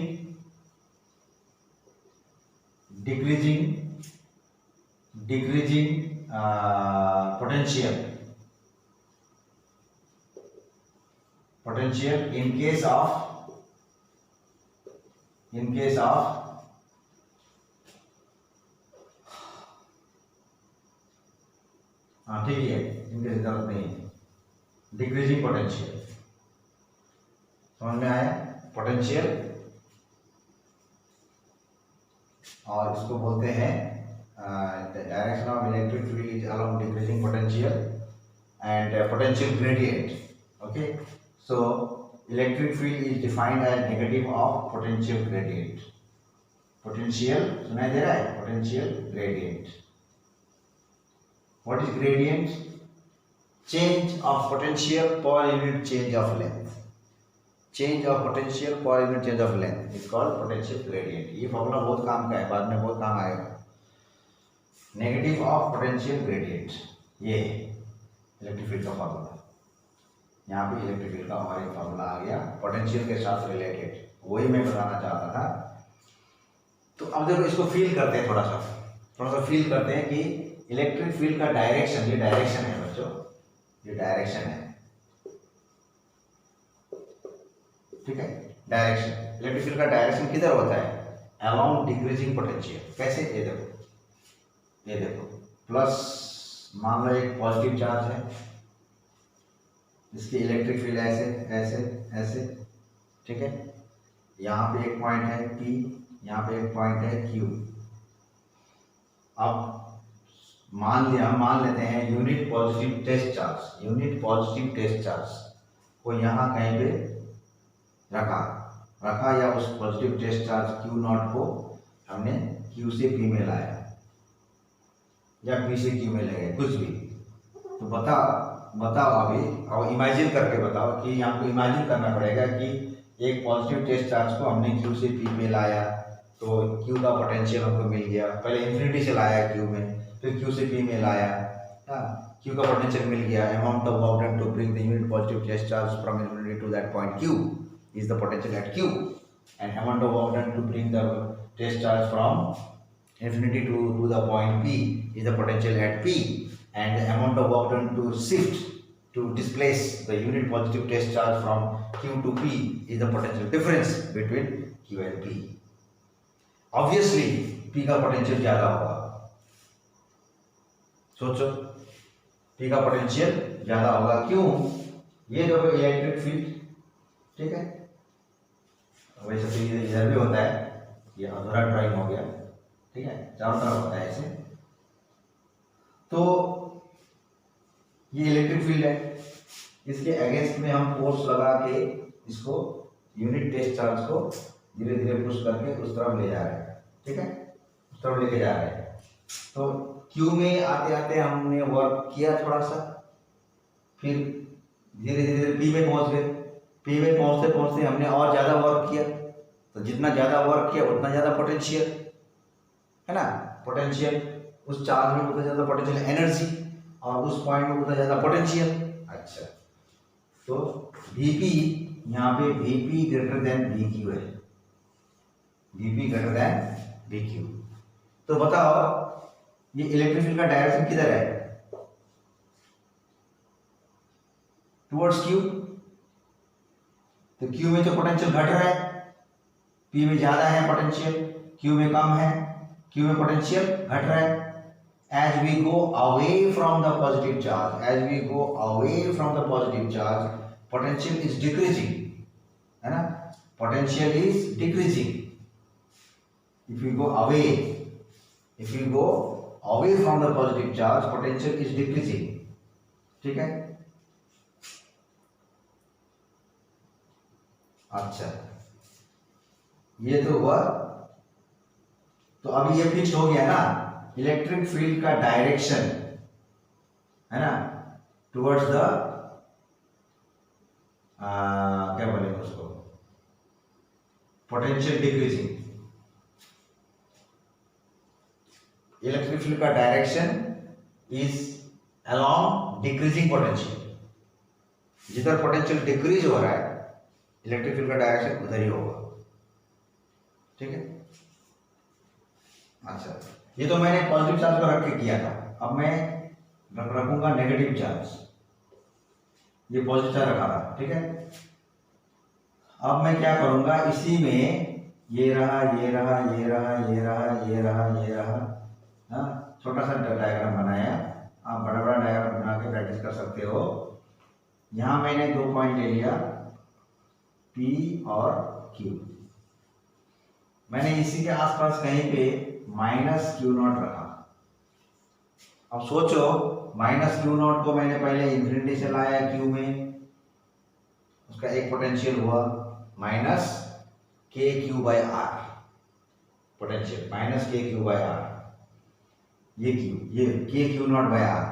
potential in case of ठीक है, इनके जरूरत नहीं है, डिक्रीजिंग पोटेंशियल, समझ में आया, पोटेंशियल, और इसको बोलते हैं the direction of electric field is along decreasing potential and potential gradient. Okay, so electric field is defined as negative of potential gradient. Potential सुनाई दे रहा है? Potential gradient. What is gradient? Change of potential per unit change of length. Change of potential per unit change of length is called potential gradient. ये formula बहुत काम का है, बाद में बहुत काम आएगा. नेगेटिव ऑफ पोटेंशियल ग्रेडियंट, ये इलेक्ट्रिक फील्ड का फॉर्मूला. यहाँ पे इलेक्ट्रिक फील्ड का और एक फॉर्मूला आ गया पोटेंशियल के साथ रिलेटेड, वही मैं बताना चाहता था. तो अब देखो इसको फील करते हैं, थोड़ा सा फील करते हैं कि इलेक्ट्रिक फील्ड का डायरेक्शन, ये डायरेक्शन है बच्चों, ये डायरेक्शन है. ठीक है, डायरेक्शन, इलेक्ट्रिक फील्ड का डायरेक्शन किधर होता है? Along decreasing potential. कैसे? ये देखो प्लस, मान लो एक पॉजिटिव चार्ज है, इसकी इलेक्ट्रिक फील्ड ऐसे ऐसे ऐसे. ठीक है, यहाँ पे एक पॉइंट है P, यहाँ पे एक पॉइंट है Q. अब हम मान लेते हैं unit positive test charge, unit positive test charge को यहाँ कहीं पे रखा या उस पॉजिटिव टेस्ट चार्ज Q0 को हमने Q से P में लाया या P से Q में ले गए, कुछ भी. तो बताओ अभी, और इमेजिन करके बताओ कि आपको इमेजिन करना पड़ेगा कि एक पॉजिटिव टेस्ट चार्ज को हमने Q से P में लाया तो Q का पोटेंशियल हमको मिल गया. पहले इन्फिनिटी से लाया Q में, फिर Q से P में लाया, Q का पोटेंशियल मिल गया. Amount of work done to bring the unit positive test charge from infinity to that point Q is the potential at Q, and amount of work done to bring the test charge from infinity to the point P is the potential at P, and the amount of work done to shift to displace the unit positive test charge from Q to P is the potential difference between Q and P. Obviously P का potential ज्यादा होगा. सोचो, P का potential ज्यादा होगा. क्यों? ये देखो इलेक्ट्रिक फील्ड, ठीक है, वैसे तो ये इधर भी होता है, ये अधूरा ड्राइंग हो गया. ठीक है, चारों तरफ होता है ऐसे. तो ये इलेक्ट्रिक फील्ड है, इसके अगेंस्ट में हम फोर्स लगा के इसको यूनिट टेस्ट चार्ज को धीरे धीरे पुश करके उस तरफ ले जा रहे हैं. ठीक है, उस तरफ लेके जा रहे हैं. तो Q में आते आते हमने वर्क किया थोड़ा सा, फिर धीरे धीरे P में पहुंच गए. P में पहुंचते पहुंचते हमने और ज़्यादा वर्क किया, तो जितना ज़्यादा वर्क किया उतना ज़्यादा पोटेंशियल है ना. पोटेंशियल उस चार्ज में उतना ज़्यादा पोटेंशियल एनर्जी, और उस पॉइंट में उतना ज़्यादा पोटेंशियल. अच्छा, तो Vp यहाँ पे Vp ग्रेटर देन Vq है, Vp ग्रेटर देन Vq. तो बताओ ये इलेक्ट्रिक फील्ड का डायरेक्शन किधर है? Towards Q. तो Q में तो पोटेंशियल घट रहा है, P में ज्यादा है पोटेंशियल, Q में कम है, Q में पोटेंशियल घट रहा है. As we go away from the positive charge, as we go away from the positive charge, potential is decreasing, है ना. Potential is decreasing. If we go away from the positive charge, potential is decreasing. ठीक है. अच्छा, ये तो हुआ. तो अभी ये फिक्स हो गया ना, इलेक्ट्रिक फील्ड का डायरेक्शन है ना टुवर्ड्स द क्या बोलेंगे उसको, पोटेंशियल डिक्रीजिंग. इलेक्ट्रिक फील्ड का direction is along decreasing potential. जिधर पोटेंशियल डिक्रीज हो रहा है इलेक्ट्रिक फील्ड का डायरेक्शन उधर ही होगा. ठीक है. अच्छा, ये तो मैंने पॉजिटिव चार्ज को रख के किया था. अब मैं रखूंगा नेगेटिव चार्ज. ये पॉजिटिव चार्ज रखा था. ठीक है. अब मैं क्या करूंगा, इसी में ये रहा, ये रहा, ये रहा, ये रहा, ये रहा, ये रहा. हाँ, छोटा सा डायग्राम बनाया. आप बड़ा बड़ा डायग्राम बना के प्रैक्टिस कर सकते हो. यहाँ मैंने 2 पॉइंट ले लिया, P और Q. मैंने इसी के आसपास कहीं पे -Q0 रखा. अब सोचो माइनस क्यू नॉट को मैंने पहले इन्फिनिटी से लाया क्यू में, उसका एक पोटेंशियल हुआ minus K Q by R, potential minus K Q by R, ये क्यू, ये K Q naught by R,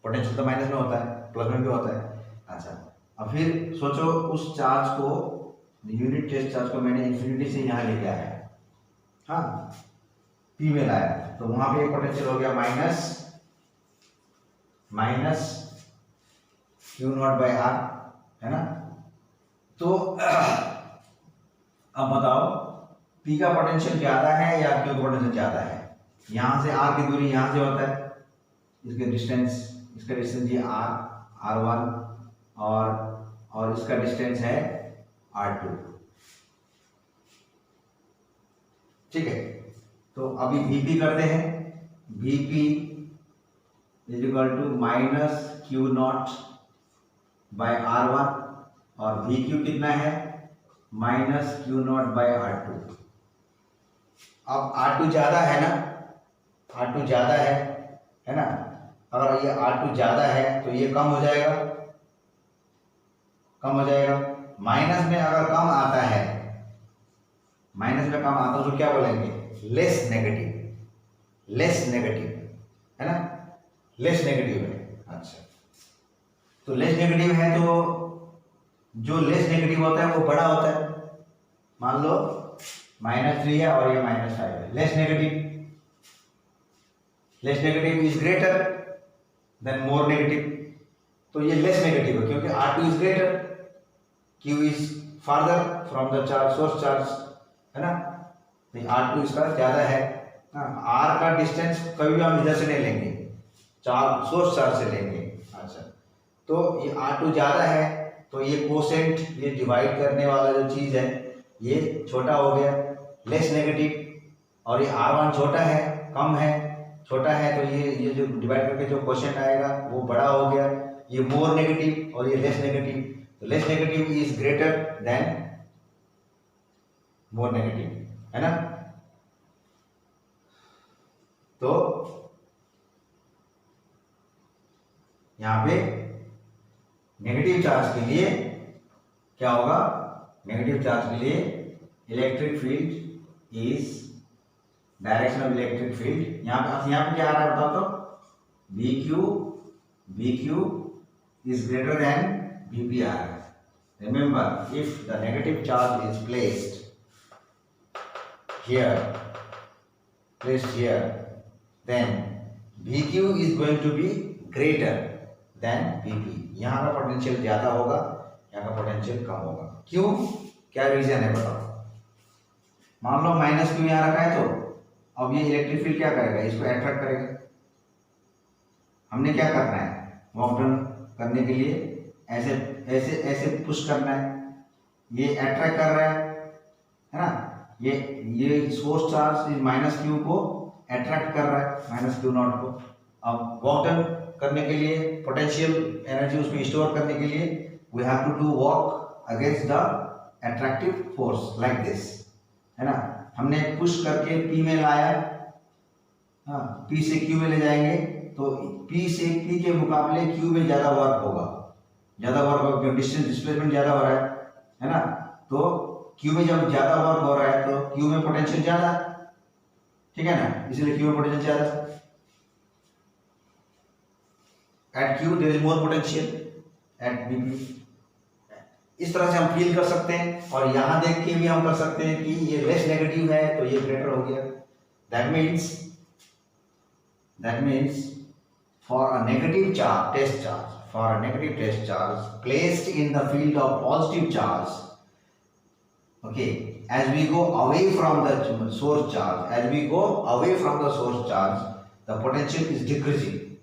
potential तो माइनस में होता है, प्लस में भी होता है। अच्छा, अब फिर सोचो उस चार्ज को, यूनिट टेस्ट चार्ज को मैंने इन्फिनिटी से यहाँ लेके आया, हाँ पी में लाया, तो वहां पे एक पोटेंशियल हो गया minus Q naught by R, है ना। तो अब बताओ पी का पोटेंशियल ज्यादा है या क्यू का पोटेंशियल ज्यादा है? यहां से आर की दूरी यहां से होता है, इसका डिस्टेंस ये R1 और इसका डिस्टेंस है R2, ठीक है। तो अभी Vp करते हैं, Vp is equal to minus Q naught by R1 और Vq कितना है minus Q naught bye R2। अब R2 ज्यादा है ना, R2 ज्यादा है ना, अगर ये R2 ज्यादा है तो ये कम हो जाएगा, माइनस में अगर कम आता है, माइनस में कम आता है तो क्या बोलेंगे? लेस नेगेटिव, है ना, लेस नेगेटिव है। अच्छा, तो लेस नेगेटिव है तो जो लेस नेगेटिव होता है वो बड़ा होता है, मान लो -3 है और ये -5 है, less negative is greater than more negative, तो ये लेस नेगेटिव है क्योंकि R2 is greater, Q is farther from the charge, source charge, है ना, तो R2 इसका ज्यादा है। R का डिस्टेंस कभी भी हम इधर से नहीं लेंगे, सोर्स चार्ज से लेंगे। अच्छा, तो ये R2 ज्यादा है तो ये कोसेंट, ये डिवाइड करने वाला जो चीज है ये छोटा हो गया, लेस नेगेटिव, और ये R1 छोटा है, कम है, छोटा है, तो ये जो डिवाइड करके जो क्वेश्चन आएगा वो बड़ा हो गया, ये मोर नेगेटिव और ये लेस नेगेटिव, तो less negative is greater than more negative, है ना। तो यहां पे नेगेटिव चार्ज के लिए क्या होगा? नेगेटिव चार्ज के लिए electric field is direction of electric field, यहाँ पे क्या आ रहा है बताओ तो? BQ is greater than VPR. Remember, if the negative charge is placed here, then VQ is going to be greater than VP. यहाँ का पोटेंशियल ज्यादा होगा, यहाँ का पोटेंशियल कम होगा। क्यों? क्या रीजन है बताओ? मान लो -Q यहाँ रखा है तो अब ये इलेक्ट्रिक फील्ड क्या करेगा? इसको अट्रैक्ट करेगा। हमने क्या करना है? वॉक डन करने के लिए ऐसे पुश करना है, ये अट्रैक्ट कर रहा है ना, ये सोर्स चार्ज इस -Q को अट्रैक्ट कर रहा है, -Q नॉट को। अब वॉक डन करने के लिए, पोटेंशियल एनर्जी उसमें स्टोर करने के लिए, we have to do work against the attractive force like this, है ना। हमने पुश करके P में लाया, हाँ, P से Q में ले जाएंगे तो P के मुकाबले Q में ज्यादा वर्क होगा क्योंकि डिस्टेंस डिस्प्लेसमेंट ज्यादा हो रहा है ना। तो Q में जब ज्यादा वर्क हो रहा है तो Q में पोटेंशियल ज्यादा, ठीक है ना, इसलिए Q में पोटेंशियल ज्यादा। At Q there is more potential at BP। इस तरह से हम फील कर सकते हैं, और यहां देख के भी हम कर सकते हैं कि ये लेस नेगेटिव है तो ये ग्रेटर हो गया। That means for a negative test charge placed in the field of positive charge, okay, as we go away from the source charge, the potential is decreasing,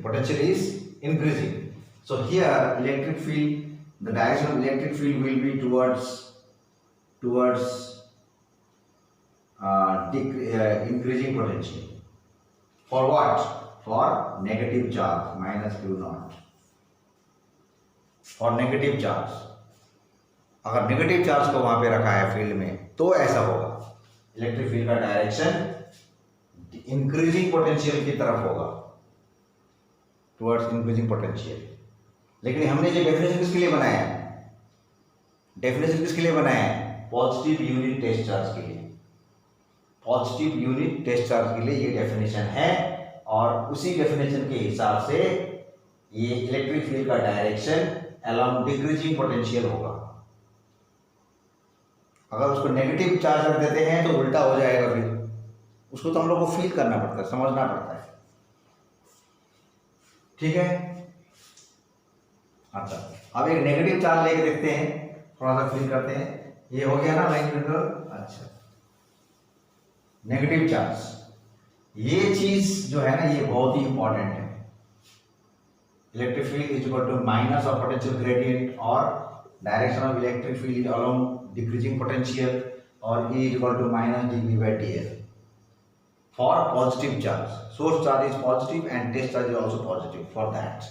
potential is increasing. So here electric field, the direction of electric field will be towards increasing potential. For what? For negative charge, -Q naught. For negative charge, अगर negative charge को वहां पे रखा है field में तो ऐसा होगा, इलेक्ट्रिक फील्ड का डायरेक्शन इंक्रीजिंग पोटेंशियल की तरफ होगा, टुवर्ड्स इंक्रीजिंग पोटेंशियल। लेकिन हमने जो डेफिनेशन किसके लिए बनाया है, डेफिनेशन किसके लिए बनाया है, पॉजिटिव यूनिट टेस्ट चार्ज के लिए, पॉजिटिव यूनिट टेस्ट चार्ज के लिए ये डेफिनेशन है। और उसी डेफिनेशन के हिसाब से ये इलेक्ट्रिक फील्ड का डायरेक्शन अलोंग डिक्रीजिंग पोटेंशियल होगा। अगर उसको नेगेटिव चार्ज रख देते हैं तो उल्टा हो जाएगा, फिर उसको तो हम लोग को फील करना पड़ता है, समझना पड़ता है, ठीक है। अच्छा, अब एक नेगेटिव चार्ज लेके देखते हैं, थोड़ा सा फील करते हैं। ये हो गया ना लाइन बिल्कुल। अच्छा, नेगेटिव चार्ज, ये चीज जो है ना ये बहुत ही इंपॉर्टेंट है। Electric field is equal to minus of potential gradient और direction of electric field is along decreasing potential और E is equal to minus dV by dl for positive charge. Source charge is positive and test charge is also positive for that.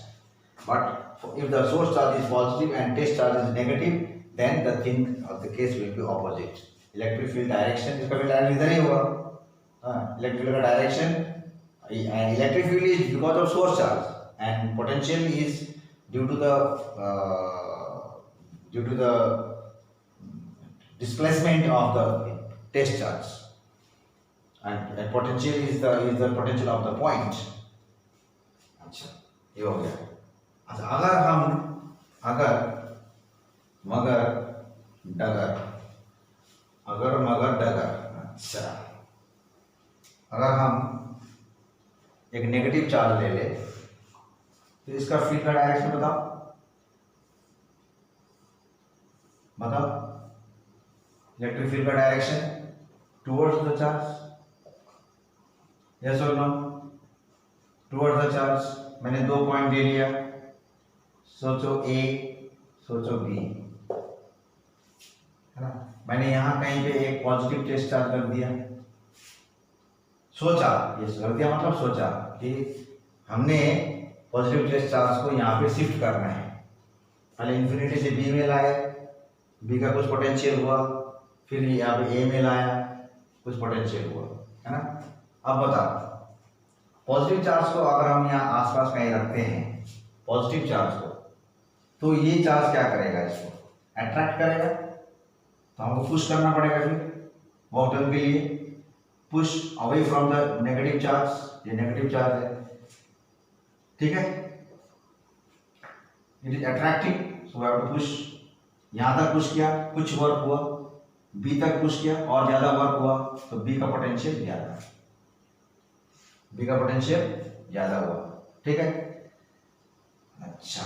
But if the source charge is positive and test charge is negative, then the thing or the case will be opposite. Electric field direction, इसका field direction इधर ही होगा, electric field का direction, and electric field is because of source charge and potential is due to the displacement of the test charge, and potential is the potential of the point. अच्छा, ये हो गया। अच्छा, अगर मगर डगर, अच्छा, अगर हम एक नेगेटिव चार्ज ले ले तो इसका फील्ड का डायरेक्शन बताओ, इलेक्ट्रिक फील्ड का direction towards the charge, yes और नो, टुवर्ड्स द चार्ज। मैंने 2 पॉइंट दे लिया, सोचो A, सोचो B, है ना। मैंने यहां कहीं पे एक पॉजिटिव टेस्ट चार्ज कर दिया, सोचा, ये कर दिया मतलब सोचा कि हमने पॉजिटिव टेस्ट चार्ज को यहाँ पे शिफ्ट करना है। पहले इन्फिनिटी से B में लाए, B का कुछ पोटेंशियल हुआ, फिर यहाँ पे A में लाया, कुछ पोटेंशियल हुआ, है ना। अब बताओ, पॉजिटिव चार्ज को अगर हम यहाँ आसपास कहीं रखते हैं पॉजिटिव चार्ज को, तो ये चार्ज क्या करेगा, इसको अट्रैक्ट करेगा, तो हमको पुश करना पड़ेगा, फिर वॉक टर्न के लिए push away from the negative charge, ये नेगेटिव चार्ज है, ठीक है, it is attracting, so we have to push. यहां तक पुश किया, कुछ वर्क हुआ, B तक पुश किया और ज्यादा वर्क हुआ, तो B का पोटेंशियल ज्यादा, B का पोटेंशियल ज्यादा हुआ, ठीक है। अच्छा,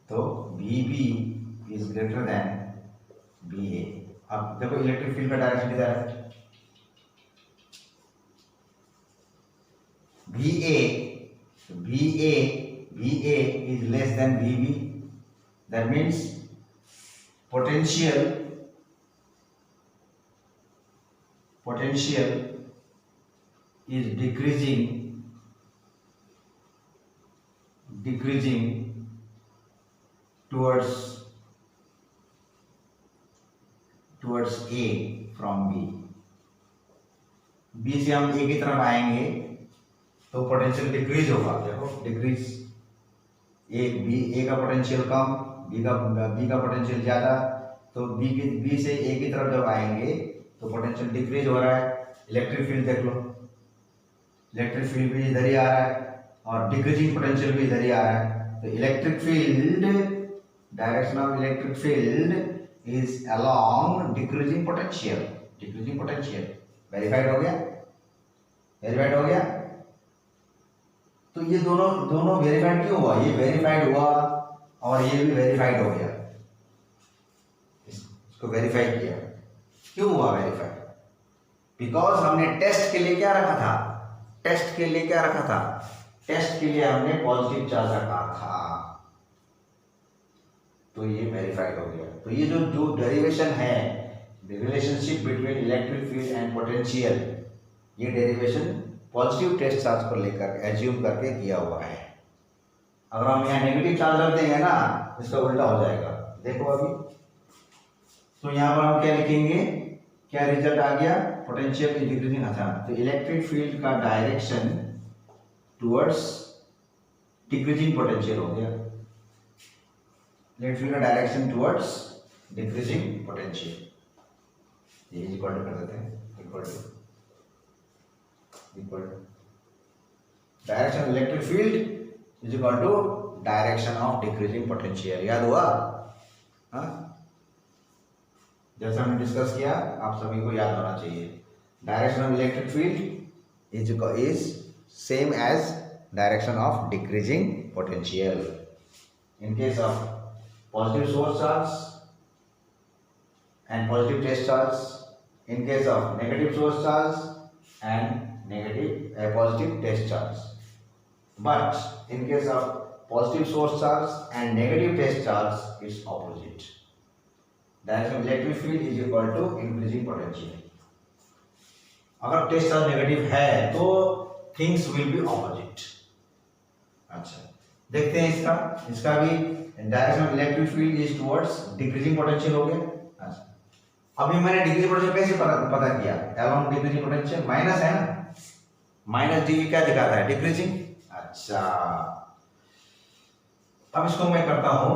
तो BB is greater than BA। अब देखो इलेक्ट्रिक फील्ड का डायरेक्शन किधर है, BA is less than BB, that means potential is decreasing towards A from B। B से हम A की तरफ आएंगे तो पोटेंशियल डिक्रीज होगा, देखो डिक्रीज, A का पोटेंशियल कम, B का पोटेंशियल ज्यादा, तो B से A की तरफ जब आएंगे तो पोटेंशियल डिक्रीज हो रहा है। इलेक्ट्रिक फील्ड देख लो, इलेक्ट्रिक फील्ड भी इधर ही आ रहा है और डिक्रीजिंग पोटेंशियल भी इधर ही आ रहा है, तो electric field, direction of electric field is along decreasing potential. Verified हो गया, वेरीफाइड हो गया। तो ये दोनों वेरीफाइड क्यों हुआ, ये वेरीफाइड हुआ और ये भी वेरीफाइड हो गया, इसको वेरीफाई किया, क्यों हुआ वेरीफाइड, बिकॉज हमने टेस्ट के लिए क्या रखा था, टेस्ट के लिए हमने पॉजिटिव चार्ज रखा था, तो ये वेरीफाइड हो गया। तो ये जो डेरिवेशन है, the relationship between electric field and potential, ये डेरिवेशन पॉजिटिव टेस्ट चार्ज को लेकर एज्यूम करके किया हुआ है। अगर हम यहाँ नेगेटिव चार्ज रख देंगे ना, इसका उल्टा हो जाएगा। देखो अभी, तो यहाँ पर हम क्या लिखेंगे, क्या रिजल्ट आ गया, पोटेंशियल इज डिक्रीजिंग। अच्छा, तो इलेक्ट्रिक फील्ड का डायरेक्शन टुवर्ड्स डिक्रीजिंग पोटेंशियल हो गया, इलेक्ट्रिक फील्ड का डायरेक्शन टुवर्ड्स डिक्रीजिंग पोटेंशियल। ये इक्वल टू कर देते हैं, equal to direction electric field is equal to direction of decreasing potential. याद हुआ? हाँ, जैसा हमने डिस्कस किया आप सभी को याद होना चाहिए। Direction of electric field is same as direction of decreasing potential in case of positive source charge and positive test charge, in case of negative source charge and positive test charge. But in case of positive source charge and negative test charge, it's opposite. Direction of electric field is equal to increasing potential. अगर test charge negative है तो things will be opposite. अच्छा, देखते हैं इसका भी direction of electric field is towards decreasing potential हो गया। अच्छा, अभी मैंने डिक्रीजिंग पोटेंशियल कैसे पता किया? अलोंग डिक्रीजिंग पोटेंशियल माइनस है ना, माइनस डीवी क्या दिखाता है? डिक्रीजिंग। अच्छा, अब इसको मैं करता हूं,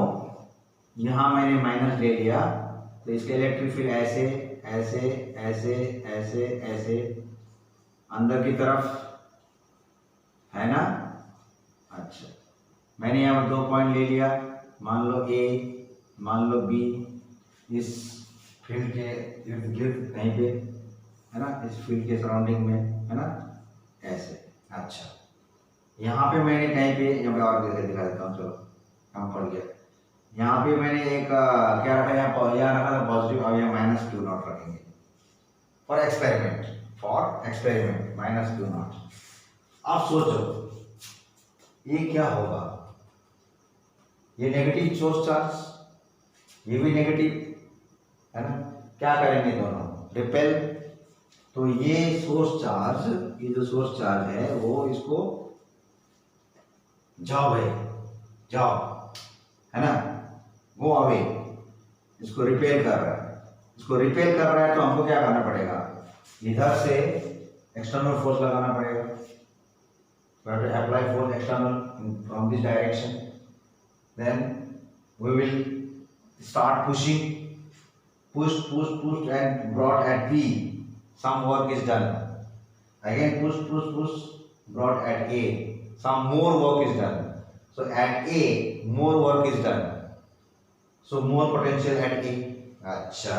यहां मैंने माइनस ले लिया तो इसके इलेक्ट्रिक फील्ड ऐसे ऐसे ऐसे ऐसे ऐसे अंदर की तरफ है ना। अच्छा, मैंने यहाँ 2 पॉइंट ले लिया, मान लो ए, मान लो बी, इस फील्ड के इर्द गिर्द कहीं पे है ना, इस फील्ड के सराउंडिंग में है ना, ऐसे। अच्छा, यहाँ पे मैंने कहीं पे, यहाँ पे और दिखा देता हूँ, चलो काम पड़ गया। यहाँ पे मैंने एक क्या रखा, यहाँ रखा था पॉजिटिव, और यहाँ माइनस क्यू नॉट रखेंगे for experiment minus Q not. आप सोचो ये क्या होगा, ये नेगेटिव सोर्स चार्ज, ये भी नेगेटिव है ना, क्या करेंगे दोनों? रिपेल। तो ये सोर्स चार्ज, ये जो सोर्स चार्ज है वो इसको जाओ भाई जाओ है ना, गो अवे, इसको रिपेल कर रहा है। इसको रिपेल कर रहा है तो हमको क्या करना पड़ेगा? इधर से एक्सटर्नल फोर्स लगाना पड़ेगा, apply force external from this direction, then we will start pushing, pushed and brought at B, some work is done. Again push, brought at A, some more work is done. So at A, more work is done. So more potential at A. अच्छा,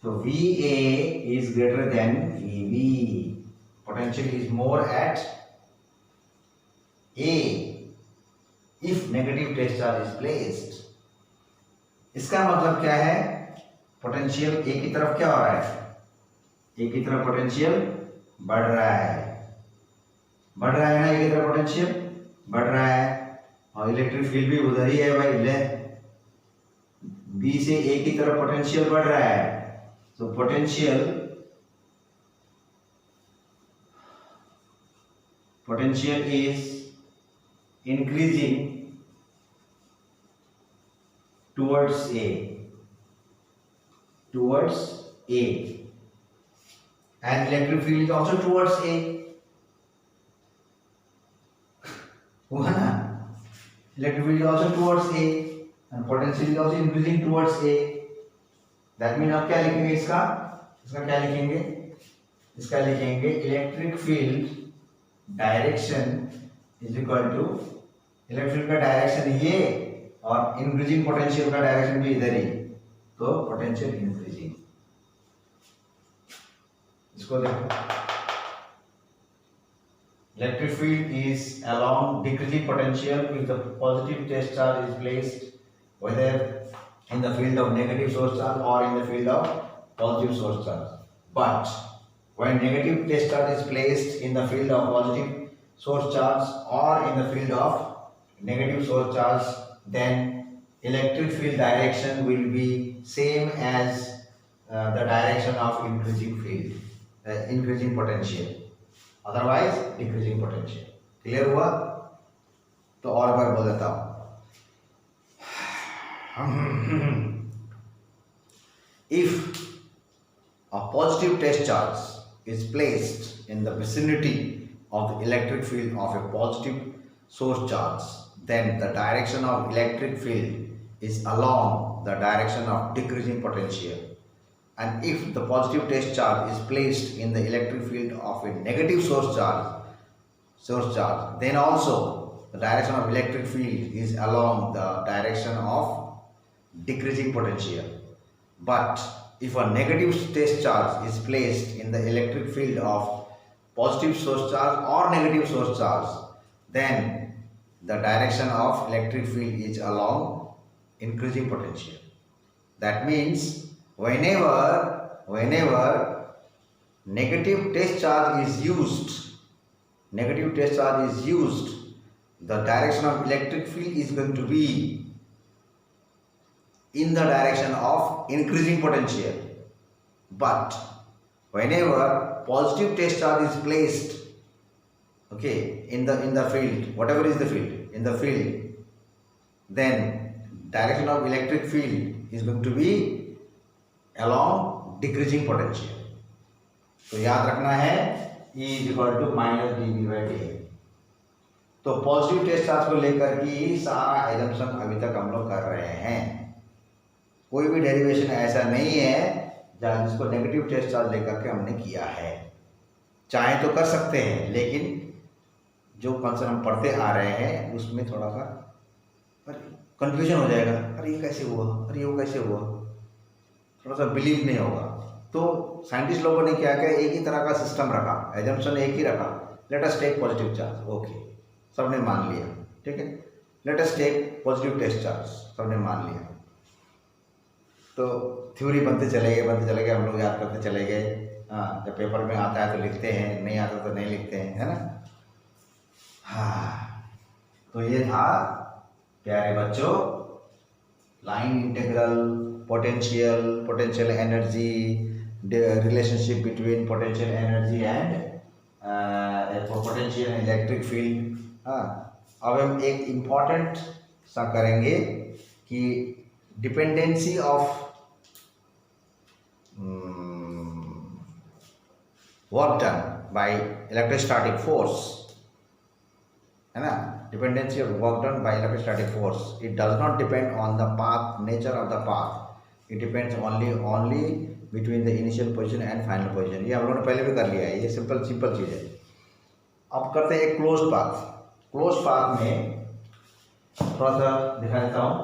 तो VA is greater than VB. Potential is more at A if negative test charge is placed. इसका मतलब क्या है? Potential ए की तरफ क्या हो रहा है? ए की तरफ पोटेंशियल बढ़ रहा है, बढ़ रहा है ना, ए की तरफ पोटेंशियल बढ़ रहा है, और इलेक्ट्रिक फील्ड भी उधर ही है भाई, ले बी से ए की तरफ पोटेंशियल बढ़ रहा है। तो potential is increasing towards A, and electric field is also towards A. हुआ ना, electric field is also towards A and potential is also increasing towards A. That means आप क्या लिखेंगे इसका क्या लिखेंगे? इसका लिखेंगे electric field direction is equal to, electric field का डायरेक्शन ये और इंक्रीजिंग पोटेंशियल का डायरेक्शन भी इधर ही, तो पोटेंशियल इंक्रीजिंग। इसको देखो, electric field is along decreasing potential if the positive test charge is placed whether in the field of negative source charge और in the field of positive source charge. But when negative test charge is placed in the field of positive source charge or in the field of negative source charge, then electric field direction will be same as the direction of increasing field, increasing potential, otherwise decreasing potential. Clear हुआ? तो और बार बोल देता हूँ, if a positive test charge is placed in the vicinity of the electric field of a positive source charge, then the direction of electric field is along the direction of decreasing potential. And if the positive test charge is placed in the electric field of a negative source charge, then also the direction of electric field is along the direction of decreasing potential. But if a negative test charge is placed in the electric field of positive source charge or negative source charge, then the direction of electric field is along increasing potential. That means whenever negative test charge is used, the direction of electric field is going to be in the direction of increasing potential. But whenever positive test charge is placed, okay, in the field, whatever is the field, in the field, then direction of electric field is going to be along decreasing potential. तो याद रखना है E is equal to minus dB by dt. तो positive test charge को लेकर की सारा assumption अभी तक हम लोग कर रहे हैं. कोई भी डेरिवेशन ऐसा नहीं है जहाँ जिसको नेगेटिव टेस्ट चार्ज लेकर के हमने किया है. चाहे तो कर सकते हैं, लेकिन जो कंसेप्ट हम पढ़ते आ रहे हैं उसमें थोड़ा सा कंफ्यूजन हो जाएगा. अरे ये कैसे हुआ, अरे वो कैसे हुआ, थोड़ा सा बिलीव नहीं होगा. तो साइंटिस्ट लोगों ने क्या किया, एक ही तरह का सिस्टम रखा, एजम्पशन एक ही रखा. Let us take positive charge, okay, सबने मान लिया, ठीक है. Let us take positive test charge, सबने मान लिया. तो थ्योरी बनते चले गए, हम लोग याद करते चले गए. हाँ, जब पेपर में आता है तो लिखते हैं, नहीं आता तो नहीं लिखते हैं, है ना. हाँ, तो ये था प्यारे बच्चों line integral, potential energy, relationship between potential energy and potential electric field. हाँ, अब हम एक इम्पॉर्टेंट सा करेंगे कि dependency of work done by electrostatic force, है ना. Dependency of work done by electrostatic force, it does not depend on the path, nature of the path. It depends only between the initial position and final position. ये हम लोगों ने पहले भी कर लिया है, ये सिंपल चीज़ है. अब करते हैं एक क्लोज्ड पाथ में थोड़ा सा दिखा देता हूँ.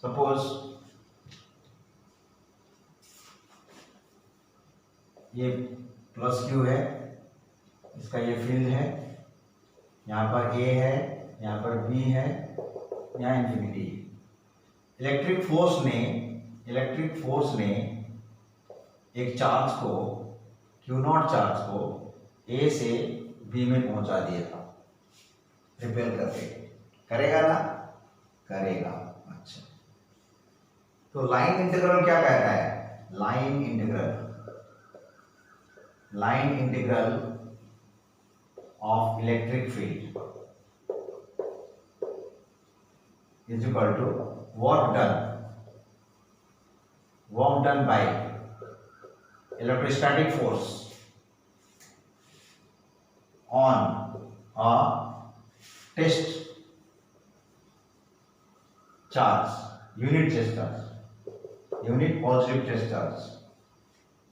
सपोज ये प्लस क्यू है, इसका ये फील्ड है, यहाँ पर ए है, यहाँ पर बी है, यहाँ इन्फिनिटी है. इलेक्ट्रिक फोर्स ने एक चार्ज को, Q0 चार्ज को ए से बी में पहुंचा दिया था रिपेल करके. करेगा ना, करेगा. अच्छा, तो लाइन इंटीग्रल क्या कहता है? Line integral of electric field is equal to work done by electrostatic force on a test charge, unit positive test charge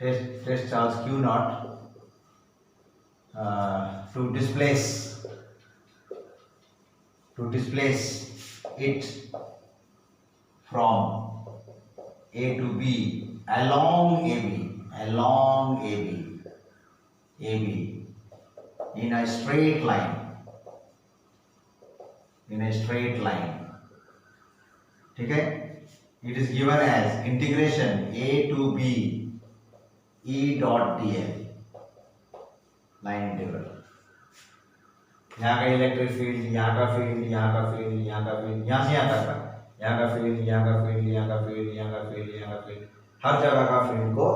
Q0 to displace it from A to B along AB in a straight line. ठीक है. It is given as integration A to B E dot dl. Line integral. यहाँ का electric field, यहाँ का field, यहाँ का field, यहाँ का फील्ड, यहाँ से यहाँ तक का, यहाँ का फील्ड, यहाँ का फील्ड, यहाँ का फील्ड, यहाँ का फील्ड, यहाँ का फील्ड, हर जगह का फील्ड को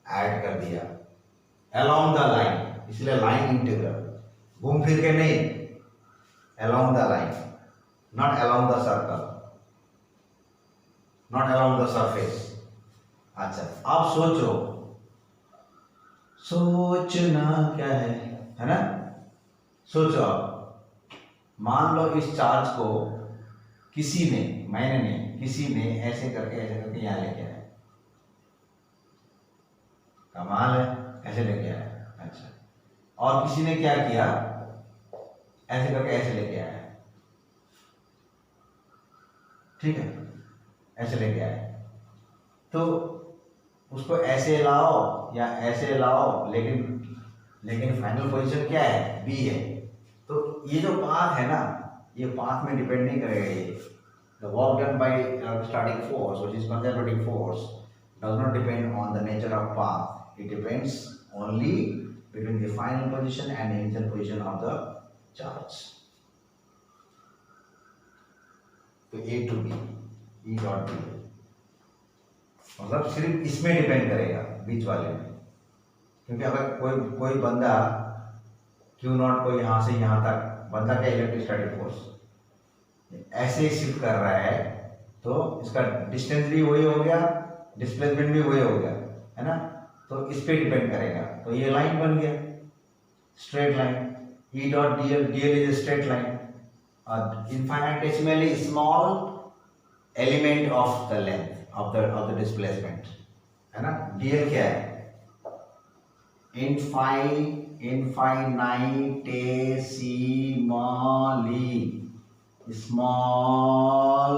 ऐड कर दिया. along the line, इसलिए लाइन इंटीग्रल, घूम फिर के नहीं, along the line, not along the circle, not along the surface. अच्छा, अब सोचो, सोचना क्या है ना? सोचो आप, मान लो इस चार्ज को किसी ने, मैंने नहीं, किसी ने ऐसे करके यहाँ लेके आया, कमाल है, ऐसे लेके आया। अच्छा, और किसी ने क्या किया, ऐसे करके ऐसे लेके आया, ठीक है, ऐसे लेके आया, तो उसको ऐसे लाओ या ऐसे लाओ, लेकिन फाइनल पोजीशन क्या है, बी है। तो ये जो पाथ है ना, ये पाथ में डिपेंड नहीं करेगा। ये the work done by starting force which is conservative force does not depend on the nature of path, it depends only between the final position and the initial position of the charge. तो A to B, E dot B, मतलब सिर्फ इसमें depend करेगा, बीच वाले में। क्योंकि अगर कोई बंदा क्यू नॉट को यहाँ से यहाँ तक, बंदा का इलेक्ट्रोस्टैटिक फोर्स ऐसे शिफ्ट कर रहा है, तो इसका डिस्टेंस भी वही हो गया, डिस्प्लेसमेंट भी वही हो गया, है ना? तो इस पे डिपेंड करेगा। तो ये लाइन बन गया, straight line, E dot D L, D L is straight line, और infinitesimally small element of the length of the displacement, है ना? dl क्या है? infinitesimally small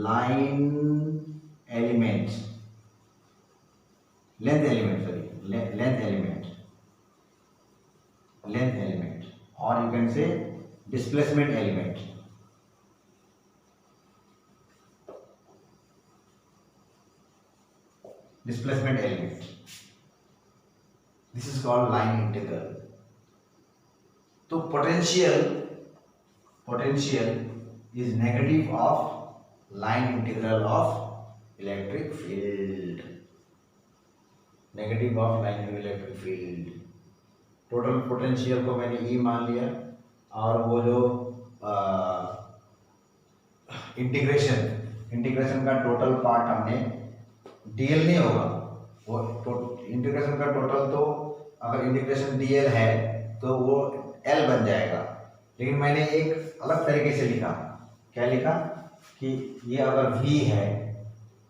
line element, length element, or you can say displacement element. Displacement element. This is called line integral. तो potential is negative of line integral of electric field. Negative of line integral electric field. Total potential को मैंने E मान लिया, और वो जो integration का total part हमने dl नहीं होगा, वो इंटीग्रेशन का टोटल, तो अगर इंटीग्रेशन dl है तो वो l बन जाएगा। लेकिन मैंने एक अलग तरीके से लिखा, क्या लिखा कि ये अगर v है,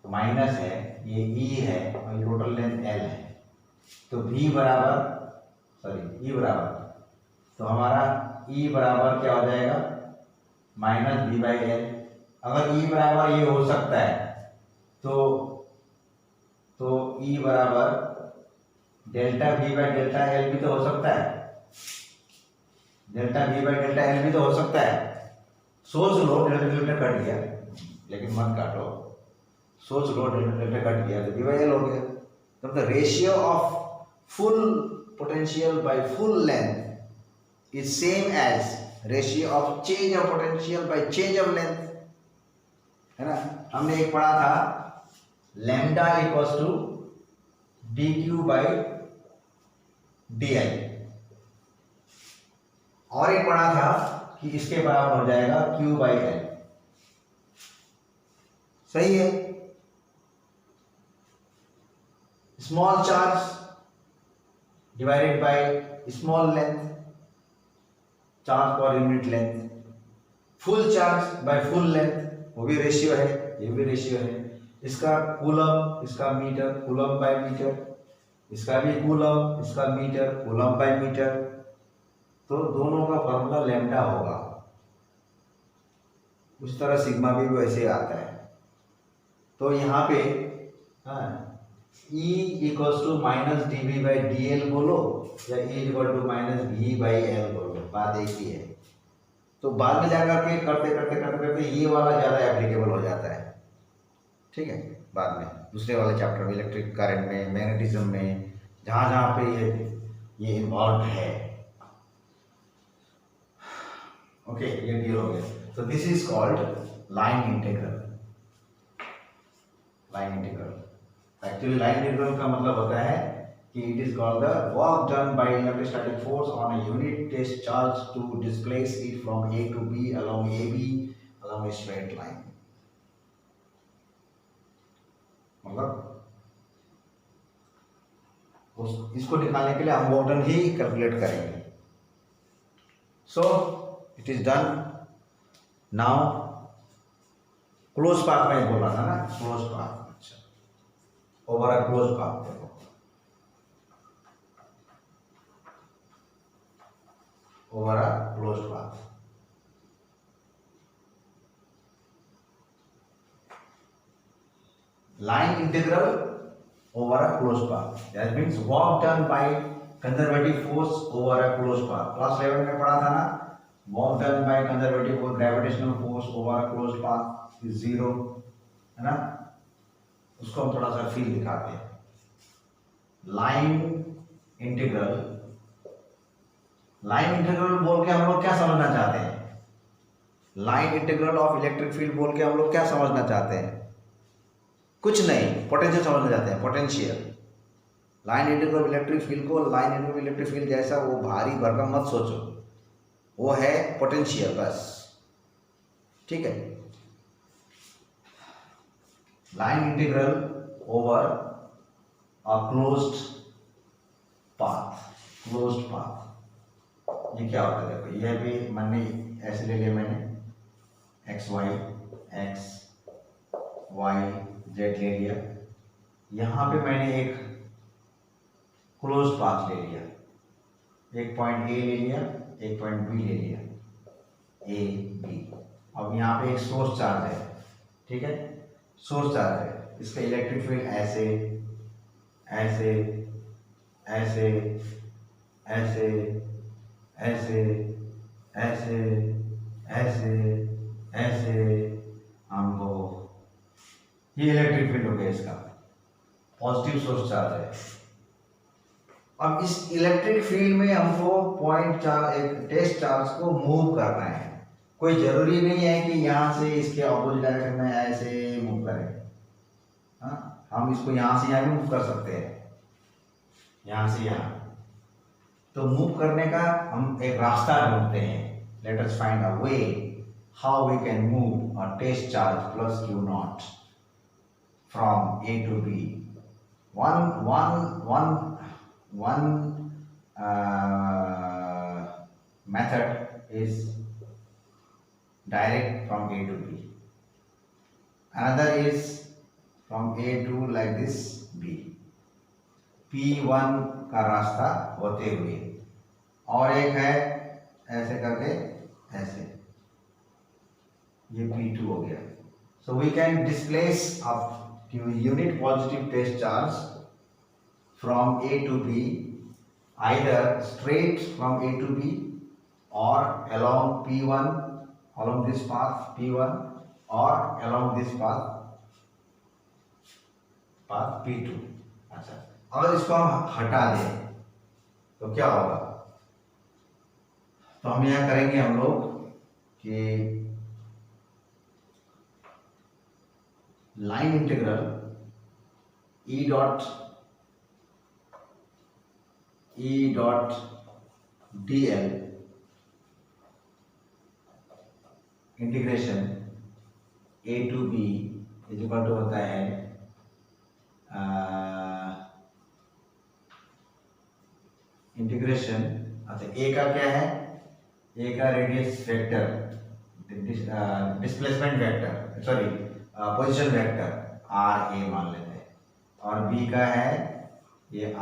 माइनस है, ये e है, और ये टोटल लेंथ l है, तो v बराबर, e बराबर, तो हमारा e बराबर क्या हो जाएगा, माइनस v बाई एल। अगर e बराबर ये हो सकता है, तो E बराबर delta V by delta L भी तो हो सकता है, delta V by delta L भी तो हो सकता है। सोच लो, डेल्टा डेल्टा कट गया, लेकिन मत काटो, सोच लो डेल्टा डेल्टा कट गया तो V बाई एल हो गया। तो the ratio of full potential by full length is same as ratio of change of potential by change of length, है ना? हमने एक पढ़ा था lambda equals to D Q by D L, और एक पढ़ा था कि इसके बराबर हो जाएगा क्यू बाई एल। सही है? Small charge divided by small length, charge per unit length, full charge by full length, वो भी रेशियो है, ये भी रेशियो है। इसका कूलम, इसका मीटर, कूलम बाय मीटर, इसका भी कूलम, इसका मीटर, कूलम बाय मीटर, तो दोनों का फॉर्मूला लैम्डा होगा। उस तरह सिग्मा भी वैसे आता है। तो यहाँ पे E equals to minus D V by D L बोलो या E equal to minus V by L बोलो, बात एक ही है। तो बाद में जाकर के करते ये वाला ज़्यादा एप्लीकेबल हो जाता है, ठीक है? बाद में दूसरे वाले चैप्टर में, इलेक्ट्रिक करंट में, मैग्नेटिज्म में, जहाँ पे ये इन्वॉल्व है। ओके, ये क्लियर हो गया। So this is called line integral. Line integral. Actually line integral का मतलब होता है कि it is called the work done by electrostatic force on a unit test charge to displace it from A to B along AB along a straight line. मतलब इसको निकालने के लिए हम वर्क डन ही कैलकुलेट करेंगे. So it is done. Now close path में बोला था ना, क्लोज पाथ. अच्छा, ओवर अ क्लोज पाथ. देखो over a close path. Line integral over a closed path. That means work done by conservative force over a closed path. Class 11 में पढ़ा था ना, work done by conservative or gravitational force over a closed path is 0, है ना. उसको हम थोड़ा सा फील दिखाते हैं. लाइन इंटीग्रल बोल के हम लोग क्या समझना चाहते हैं? Line integral of electric field बोल के हम लोग क्या समझना चाहते हैं? कुछ नहीं, पोटेंशियल समझना चाहते हैं. Potential. Line integral electric field को लाइन इंटीग्रल इलेक्ट्रिक फील्ड जैसा वो भारी भरकम मत सोचो, वो है पोटेंशियल बस. ठीक है. Line integral over a closed path. ये क्या होता है? देखो ये भी मैंने ऐसे ले लिया, मैंने एक्स वाई जेड ले लिया. यहाँ पे मैंने एक क्लोज पाथ ले लिया. एक पॉइंट ए ले लिया, एक पॉइंट बी ले लिया, ए बी. अब यहाँ पे एक सोर्स चार्ज है. ठीक है, सोर्स चार्ज है. इसका इलेक्ट्रिक फील्ड ऐसे ऐसे ऐसे ऐसे ऐसे ऐसे ऐसे ऐसे हमको, ये इलेक्ट्रिक फील्ड हो गया. इसका पॉजिटिव सोर्स चार्ज है. अब इस इलेक्ट्रिक फील्ड में हमको पॉइंट चार्ज, एक टेस्ट चार्ज को मूव करना है. कोई जरूरी नहीं है कि यहाँ से इसके ऑपोजिट डायरेक्शन में ऐसे मूव करें. हाँ, हम इसको यहाँ से यहाँ भी मूव कर सकते हैं, यहाँ से यहाँ. तो मूव करने का हम एक रास्ता ढूंढते हैं. Let us find a way how we can move a test charge plus Q naught from A to B. One method is direct from A to B. Another is from A to like this B. P1 का रास्ता होते हुए, और एक है ऐसे करके ऐसे, ये P2 हो गया. So we can displace up unit positive test charge from A to B, either straight from A to B or along P1, along this path P1, or along this path P2. अच्छा, अगर इसको हम हटा दें तो क्या होगा? तो हम यह करेंगे हम लोग कि line integral E dot dl integration A to B is equal to होता है इंटीग्रेशन. अच्छा, A का क्या है? A का radius vector, displacement vector, sorry position vector RA मान लेते हैं, और B का है ये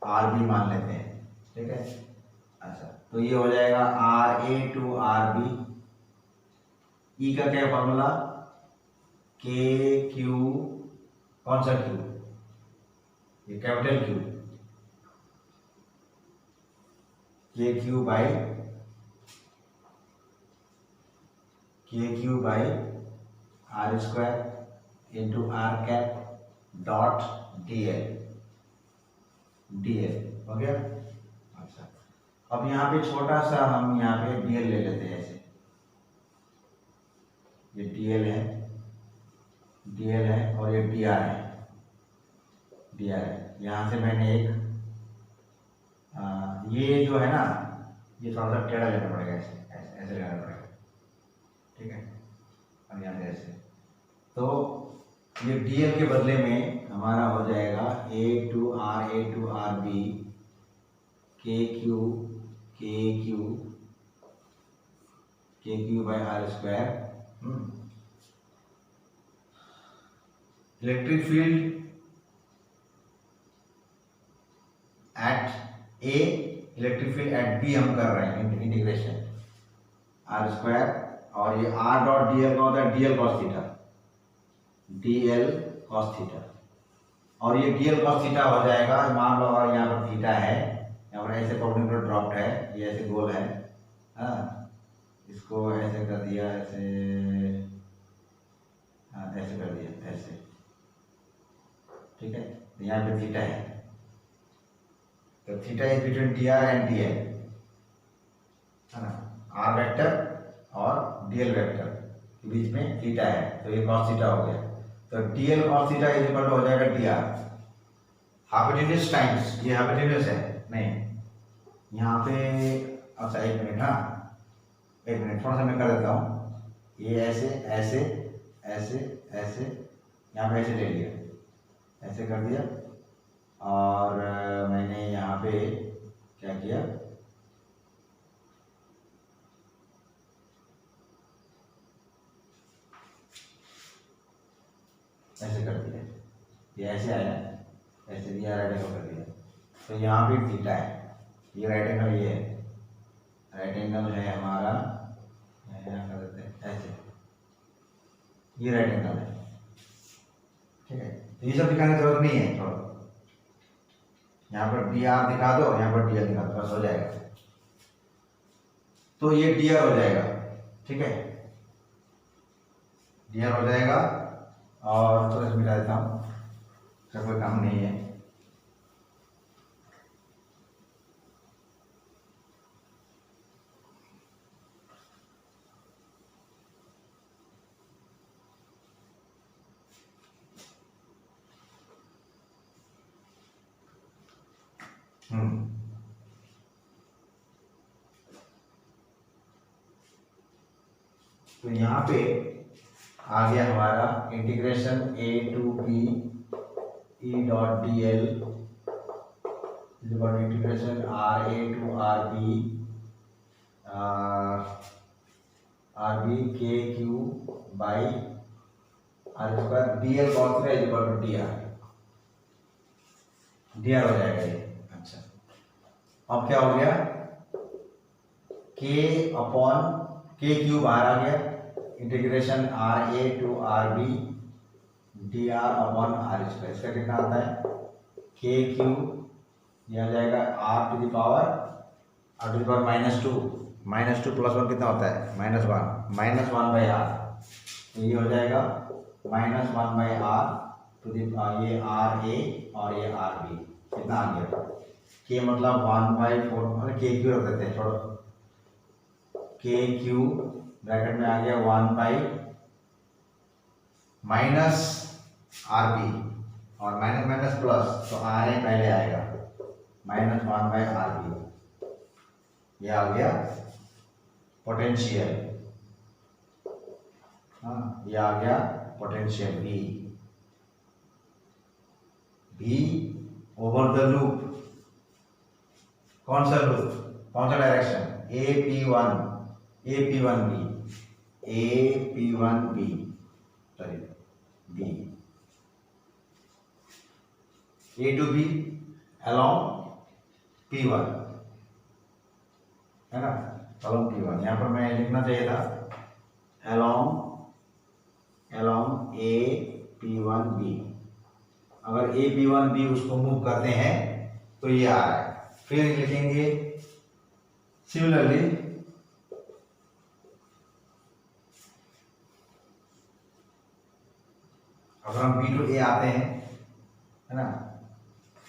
RB मान लेते हैं. ठीक है. अच्छा, तो ये हो जाएगा RA to RB. E का क्या फॉर्मूला? KQ, कौन सा Q? ये capital Q, KQ by R square into R cap dot dl हो गया. अच्छा, अब यहाँ पे छोटा सा हम यहाँ पे dl ले लेते हैं. ऐसे ये dl है और ये dr है. डी आर है। यहाँ से मैंने एक ये जो है ना, ये थोड़ा सा टेढ़ा लेना पड़ेगा, ऐसे ऐसे ऐसे लेना पड़ेगा, ठीक है। अब यहाँ से ऐसे, तो ये डी एल के बदले में हमारा हो जाएगा A to R B K Q by R square. Electric field at A, electric field at B हम कर रहे हैं इंटीग्रेशन आर स्क्वायर, और ये आर डॉट डी एल का होता है D L cos theta, D L cos theta, और ये डी एल कॉस थीटा हो जाएगा, मान लो और यहाँ पर थीटा है, यहाँ पर ऐसे परपेंडिकुलर ड्रॉप्ड है, ये ऐसे गोल है, हाँ, इसको ऐसे कर दिया, ऐसे, हाँ ऐसे कर दिया ऐसे, ठीक है। तो यहाँ पे थीटा है, तो theta is between D R and D L, है ना, आर वेक्टर और डी एल वेक्टर के बीच में थीटा है, तो ये कॉस थीटा हो गया। तो D L cos theta is equal to हो जाएगा डी आर हाइपोटेन्यूज टाइम्स, ये हाइपोटेन्यूज है नहीं, यहाँ पे, अच्छा एक मिनट, हाँ एक मिनट, थोड़ा सा मैं कर देता हूँ, ये ऐसे ऐसे ऐसे ऐसे, यहाँ पे ऐसे ले लिया, ऐसे कर दिया, और मैंने यहाँ पे क्या किया, ऐसे कर दिया, ये ऐसे आया, ऐसे दिया, राइट एंगल कर दिया, तो यहाँ भी थीटा है, ये राइट एंगल, ये है राइट एंगल है हमारा, यहाँ कर देते हैं ऐसे, ये राइट एंगल है, ठीक है। तो ये सब दिखाने की जरूरत नहीं है, थोड़ा यहाँ पर डी आर दिखा दो, यहाँ पर डी एल दिखा दो, बस हो जाएगा, तो ये डी आर हो जाएगा, ठीक है, डी आर हो जाएगा। और थोड़ा सा मिटा देता हूँ, इसका कोई काम नहीं है, तो यहाँ पे आ गया हमारा integration A to B E dot D L integration R A to R B K Q by R square D L cos theta is equal to D R हो जाएगा ये। अच्छा, अब क्या हो गया, के अपॉन के क्यू बाहर आ गया, integration R A to R B D R upon R square, इसका कितना आता है, के क्यू, यह आ जाएगा R to the power minus two plus one कितना होता है, माइनस वन बाई आर, तो ये हो जाएगा minus one by R to the, ये आर ए और ये आर बी, कितना आ गया, के मतलब 1/4, के क्यू रख देते हैं, छोड़ो, के क्यू ब्रैकेट में आ गया 1 बाई माइनस आर बी, और माइनस माइनस प्लस, तो आर ए पहले आएगा, माइनस 1 बाई आर बी, ये आ गया पोटेंशियल, हाँ ये आ गया potential B over the loop, कौन सा लूप, कौन सा direction, AP1B, sorry B, A to B along P1, है ना, along P1, यहाँ पर मैं लिखना चाहिए था along AP1B, अगर AP1B उसको मूव करते हैं तो ये आ रहा है, फिर लिखेंगे सिमिलरली अगर हम B टू A आते हैं, है ना,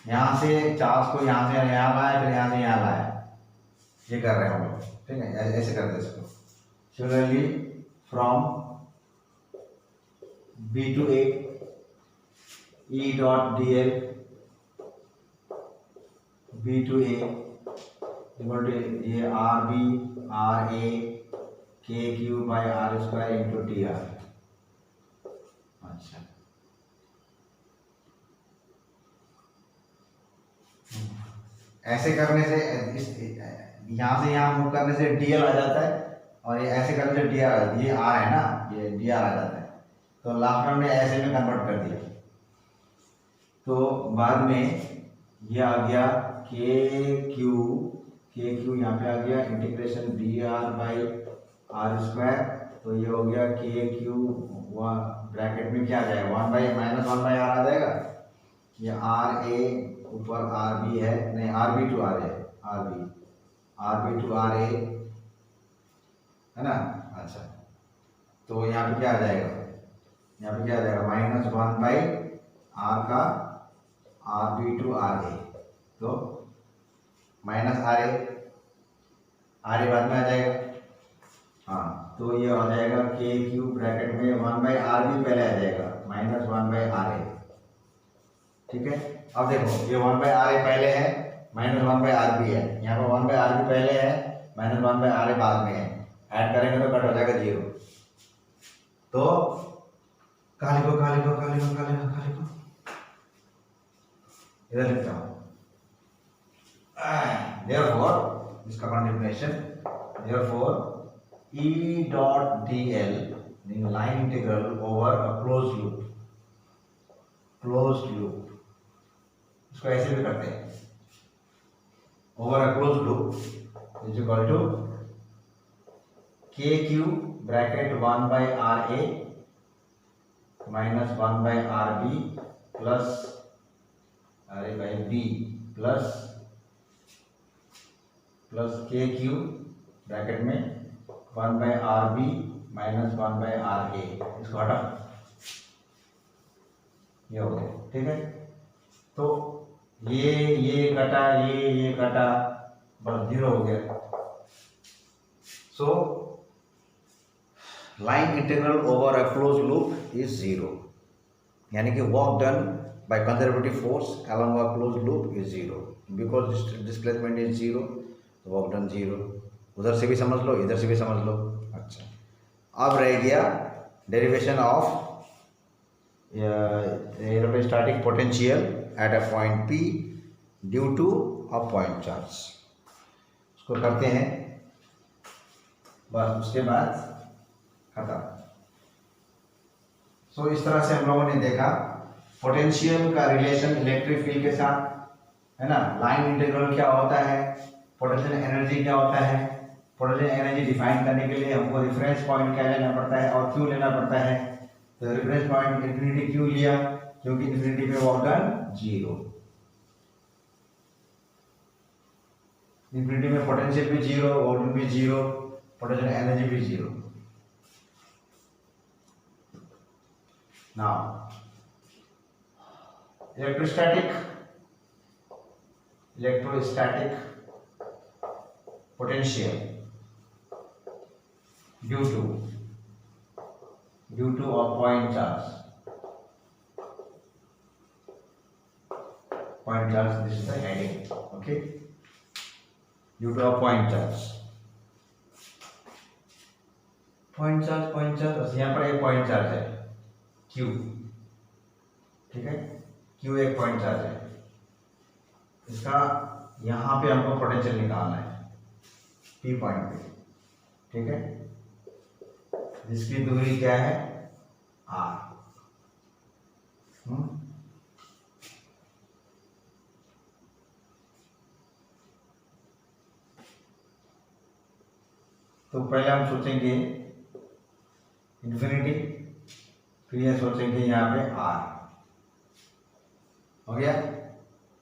यहाँ से चार्ज को यहाँ से यहाँ लाया, फिर यहाँ से यहाँ लाया, ये कर रहे हैं हम लोग, ठीक है, ऐसे करते हैं इसको। Similarly from B to A, E dot D L B to A equal to ये R B R A K Q by R square into T R. अच्छा, ऐसे करने से यहाँ से यहाँ मूव करने से डी एल आ जाता है, और ये ऐसे करने से डी आर, ये आर है ना, ये डी आर आ जाता है। तो लास्ट में हमने ऐसे में कन्वर्ट कर दिया, तो बाद में ये आ गया के क्यू यहाँ पे आ गया integration D R by R square. तो ये हो गया के क्यू, ब्रैकेट में क्या आ जाएगा, one by minus one by R आ जाएगा। ये आर ए ऊपर आर बी है, नहीं R B to R A, R B to R A है ना। अच्छा, तो यहाँ पे क्या आ जाएगा, यहाँ पे क्या आ जाएगा माइनस वन बाई आर का आर बी टू आर ए, तो माइनस आर ए बाद में आ जाएगा। हाँ, तो ये आ जाएगा के क्यू ब्रैकेट में वन बाई आर बी पहले आ जाएगा, माइनस वन बाई आर ए। ठीक है, अब देखो ये वन बाई आर ए पहले है, minus one by R B है, यहाँ पर वन बाई आर बी पहले है, minus one by R A बाद में है। ऐड करेंगे तो कट हो जाएगा 0। तो कहाँ लिखो, इधर लिखता हूँ। Therefore, इसका continuation, therefore E dot dl means line integral over a closed loop, इसको ऐसे भी करते हैं, over a closed loop is equal to k q bracket 1 by r a minus 1 by r b plus अरे भाई b plus K Q bracket में 1 by R B minus 1 by R A, इसको हटा, ये हो गया। ठीक है, तो ये कटा, ये कटा, बस 0 हो गया। So line integral over a close loop is 0, यानी कि work done by conservative force along a closed loop is 0, because displacement is 0, तो वर्क डन 0। उधर से भी समझ लो, इधर से भी समझ लो। अच्छा, अब रह गया derivation of electrostatic potential at a point P due to a point charge. उसको करते हैं, बस उसके बाद खत्म। सो इस तरह से हम लोगों ने देखा पोटेंशियल का रिलेशन इलेक्ट्रिक फील्ड के साथ, है ना। लाइन इंटीग्रल क्या होता है, पोटेंशियल एनर्जी क्या होता है। पोटेंशियल एनर्जी डिफाइन करने के लिए हमको रेफरेंस पॉइंट क्या लेना पड़ता है और क्यू लेना पड़ता है। तो रेफरेंस पॉइंट इन्फिनिटी क्यू लिया, क्योंकि इन्फिनिटी पे वर्क डन 0, इन्फिनिटी में पोटेंशियल भी 0, वर्क डन भी 0, पोटेंशियल एनर्जी भी 0। Now electrostatic potential due to a point charge, this is the heading, okay, due to a point charge, बस यहाँ पर एक पॉइंट चार्ज है Q, ठीक है, Q एक पॉइंट चार्ज है, इसका यहाँ पे हमको पोटेंशियल निकालना है P पॉइंट पे, ठीक है, जिसकी दूरी क्या है R। तो पहले हम सोचेंगे इन्फिनिटी, फिर ये सोचेंगे यहाँ पे R, हो गया।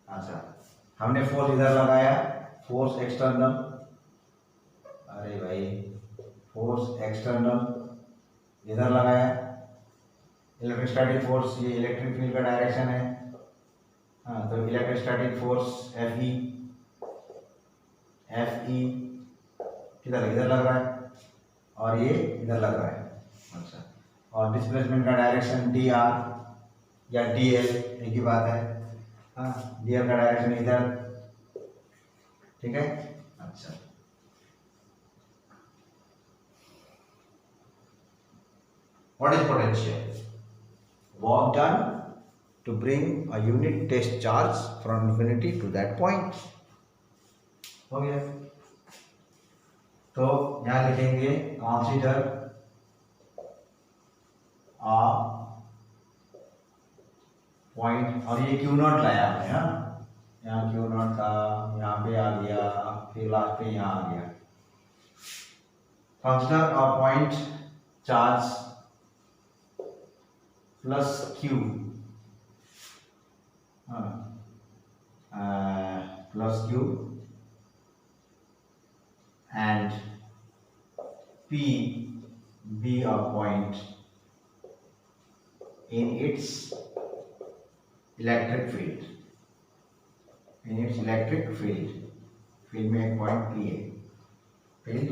अच्छा, हमने फोर्स इधर लगाया, फोर्स एक्सटर्नल, अरे भाई फोर्स एक्सटर्नल इधर लगाया, इलेक्ट्रोस्टैटिक फोर्स ये इलेक्ट्रिक फील्ड का डायरेक्शन है, हाँ, तो इलेक्ट्रोस्टैटिक फोर्स Fe किधर इधर लग रहा है और ये इधर लग रहा है। अच्छा, और डिस्प्लेसमेंट का डायरेक्शन dr या dl एक ही बात है, हाँ, dl का डायरेक्शन इधर ठीक है। अच्छा, what is potential? Work done to bring a unit test charge from infinity to that point। हो गया। तो यहां लिखेंगे कंसीडर आ पॉइंट, और ये क्यू नॉट लाया हमने, हाँ यहाँ क्यू नॉट था, यहाँ पे आ गया, फिर लास्ट पे यहाँ आ गया। Consider a point charge plus Q, plus q and p be a point in its electric field, in its electric field, field में एक point p है, field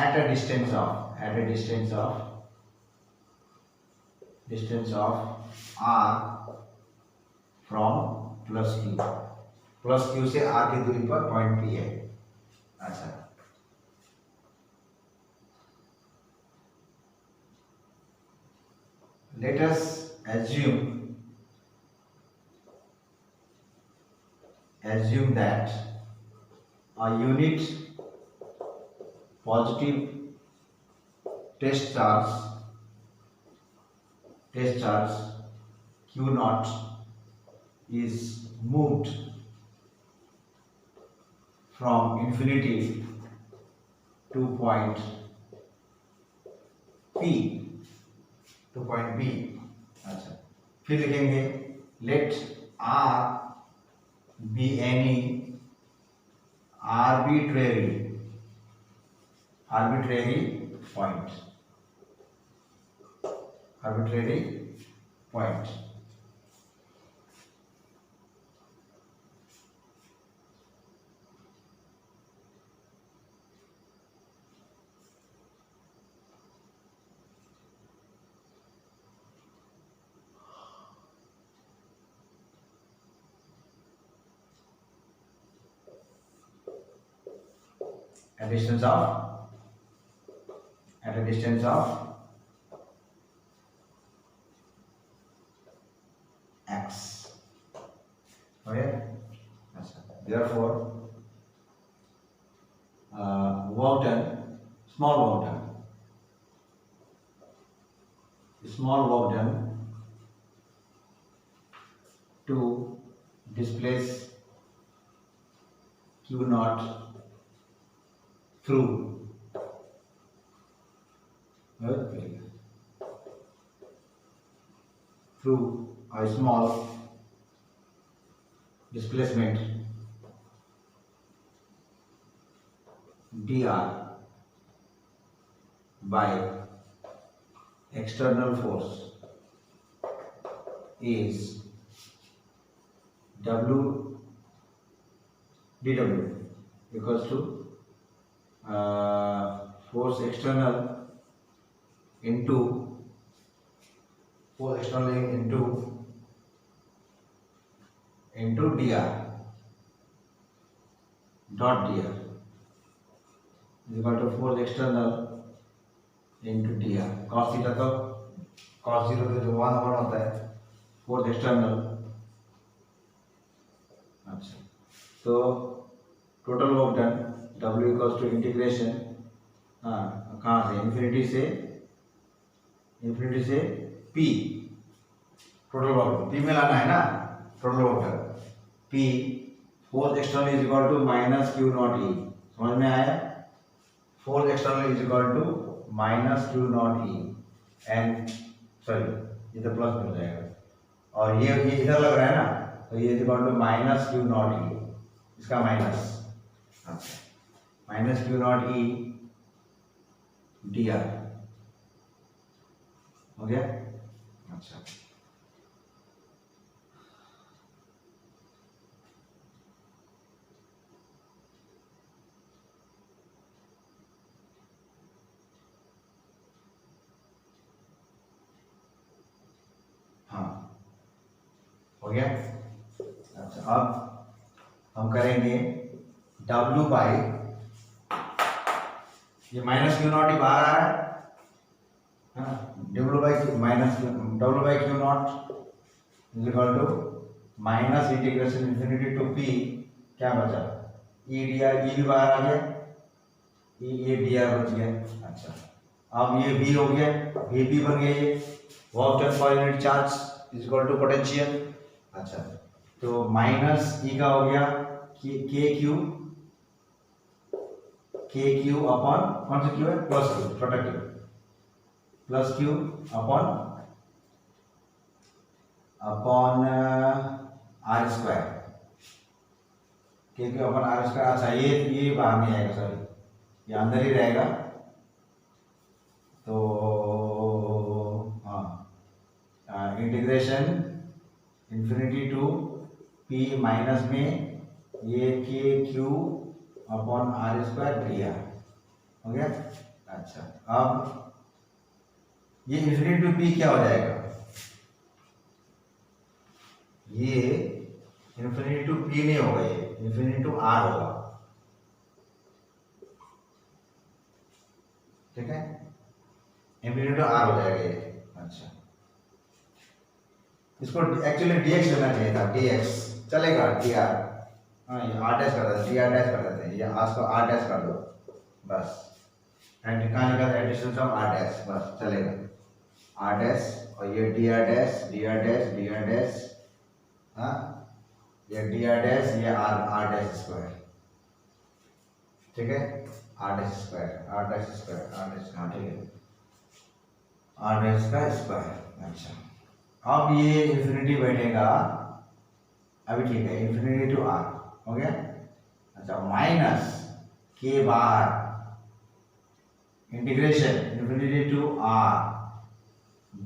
at a distance of r from plus Q से are की दूरी पर point P है। अच्छा, let us assume that a unit positive test charge q naught is moved from infinity to point P, अच्छा, फिर लिखेंगे let R be any arbitrary point, at a distance of x, okay। Therefore work done, small work done to displace q naught through a small displacement dr by external force is w dw equals to force external into dr dot dr is equal to force external into dr cos theta, तो cos 0 तो जो 1/1 होता है force external. अच्छा, तो total work done W equals to integration कहाँ से, infinity से P, टोटल वर्क P में लाना है ना, total work P force external is equal to minus Q not E, समझ में आया? Force external is equal to minus Q not E and sorry इधर प्लस हो जाएगा, और ये इधर लग रहा है ना, तो ये is equal to minus Q not E, इसका minus, minus Q not E D R हो गया। अच्छा, हाँ हो गया। अच्छा, अब हम करेंगे W बाई, ये माइनस क्यू नॉट ही बाहर आ रहा है, W by Q naught is equal to minus integration infinity to P, क्या बचा, ई डी आर, ई भी बाहर आ गया, ये डी आर बच गया। अच्छा, अब ये V हो गया, V भी बन गया, ये work done per unit charge is equal to potential. अच्छा, तो माइनस ई का हो गया के क्यू अपॉन, कौन सा क्यू है, प्लस क्यू, छोटा Q, plus Q upon R square, K Q upon R square. अच्छा, ये बाहर नहीं आएगा, सॉरी, ये अंदर ही रहेगा। तो हाँ, integration infinity to P minus में ये K Q upon R square D R हो गया। अच्छा, अब ये इन्फिनिटी टू P क्या हो जाएगा, ये इन्फिनिटी टू P नहीं होगा, ये इन्फिनिटी टू R होगा, ठीक है, इन्फिनिटी टू R हो जाएगा ये। अच्छा, इसको एक्चुअली dx लेना चाहिए था, dx चलेगा, dr, हाँ ये r डैश कर देते, dr डैश कर देते हैं, ये आज को r डैश कर दो बस, एंड कहाँ लिखा था एडिशन फ्रॉम r डैश, बस चलेगा r डैश, और ये dr डैश, हाँ ये dr डैश, ये r डैश स्क्वायर, ठीक है, r डैश स्क्वायर, हाँ ठीक है, r डैश का स्क्वायर। अच्छा, अब ये इन्फिनिटी बैठेगा, अभी ठीक है, इन्फिनिटी टू R हो गया। अच्छा, माइनस के बार integration infinity to R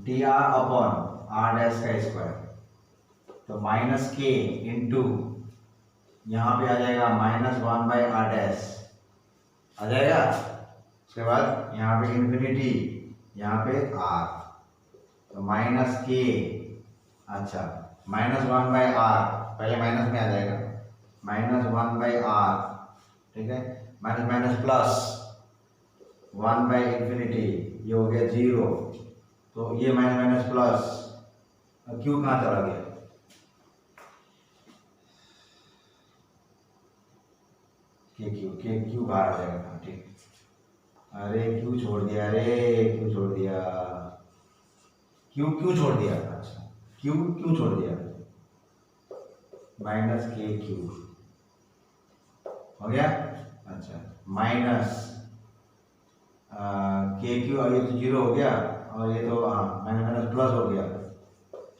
D R upon R dash का स्क्वायर, तो माइनस के इंटू यहाँ पे आ जाएगा minus one by R dash आ जाएगा, उसके बाद यहाँ पे इन्फिनिटी, यहाँ पे R, तो माइनस के, अच्छा माइनस वन बाई आर, पहले माइनस में आ जाएगा, माइनस वन बाई आर, ठीक है, minus minus plus one by infinity, ये हो गया जीरो, तो ये माइनस माइनस प्लस, क्यू कहाँ चला गया, के क्यू बाहर आ जाएगा, ठीक, अरे क्यू छोड़ दिया, क्यू छोड़ दिया, अच्छा क्यू छोड़ दिया, माइनस के क्यू हो गया। अच्छा, माइनस के क्यू, और ये तो जीरो हो गया, और ये तो हाँ माइनस माइनस प्लस हो गया,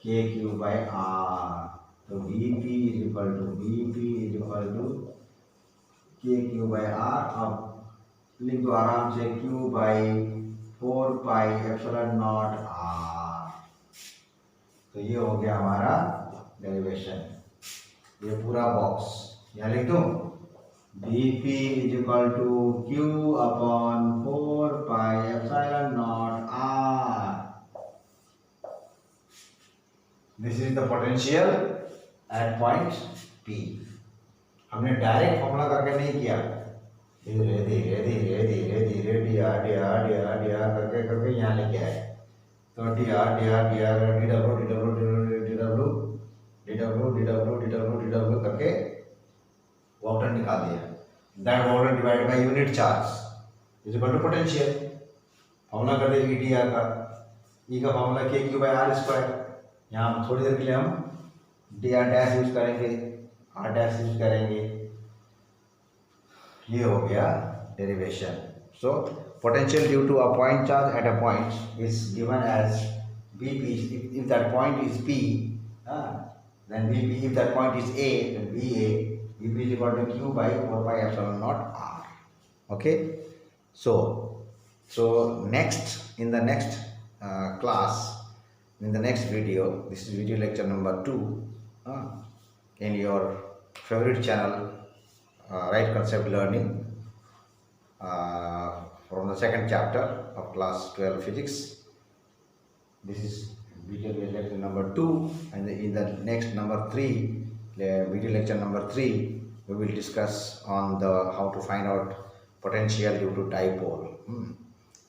के क्यू बाई आर, तो V P is equal to K Q by R. अब लिख दो आराम से, Q by 4 pi epsilon naught R, तो ये हो गया हमारा डेरिवेशन, ये पूरा बॉक्स यहाँ लिख दो, Vp is equal to Q upon 4 pi epsilon naught R, this is the potential at point P। हमने डायरेक्ट फॉर्मूला करके नहीं किया, धीरे धीरे डी आर करके यहाँ लेके आए, तो डी आर डब्ल्यू करके वर्क डन निकाल दिया, that work done divided by unit charge is equal to potential. Formula कर देंगे डी आर का, ई का फॉर्मूला के क्यू बाई आर स्क्वायर, यहाँ थोड़ी देर के लिए हम डी आर डैश यूज करेंगे, आर डैश यूज करेंगे, ये हो गया derivation. So potential due to a point charge at a point is given as Vp. If that point is P, then Vp. If that point is A, then Va. Vp is equal to Q by 4 pi epsilon naught R. Okay. So next, in the next class, in the next video, this is video lecture number 2 in your favorite channel, Right Concept Learning. From the second chapter of class 12 physics. This is video lecture number 2, and in the next number 3, video lecture number 3, we will discuss on the how to find out potential due to dipole,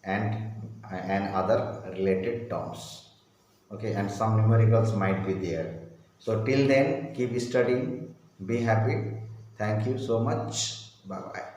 and other related terms. Okay, and some numericals might be there. So till then, keep studying, be happy. Thank you so much. Bye bye.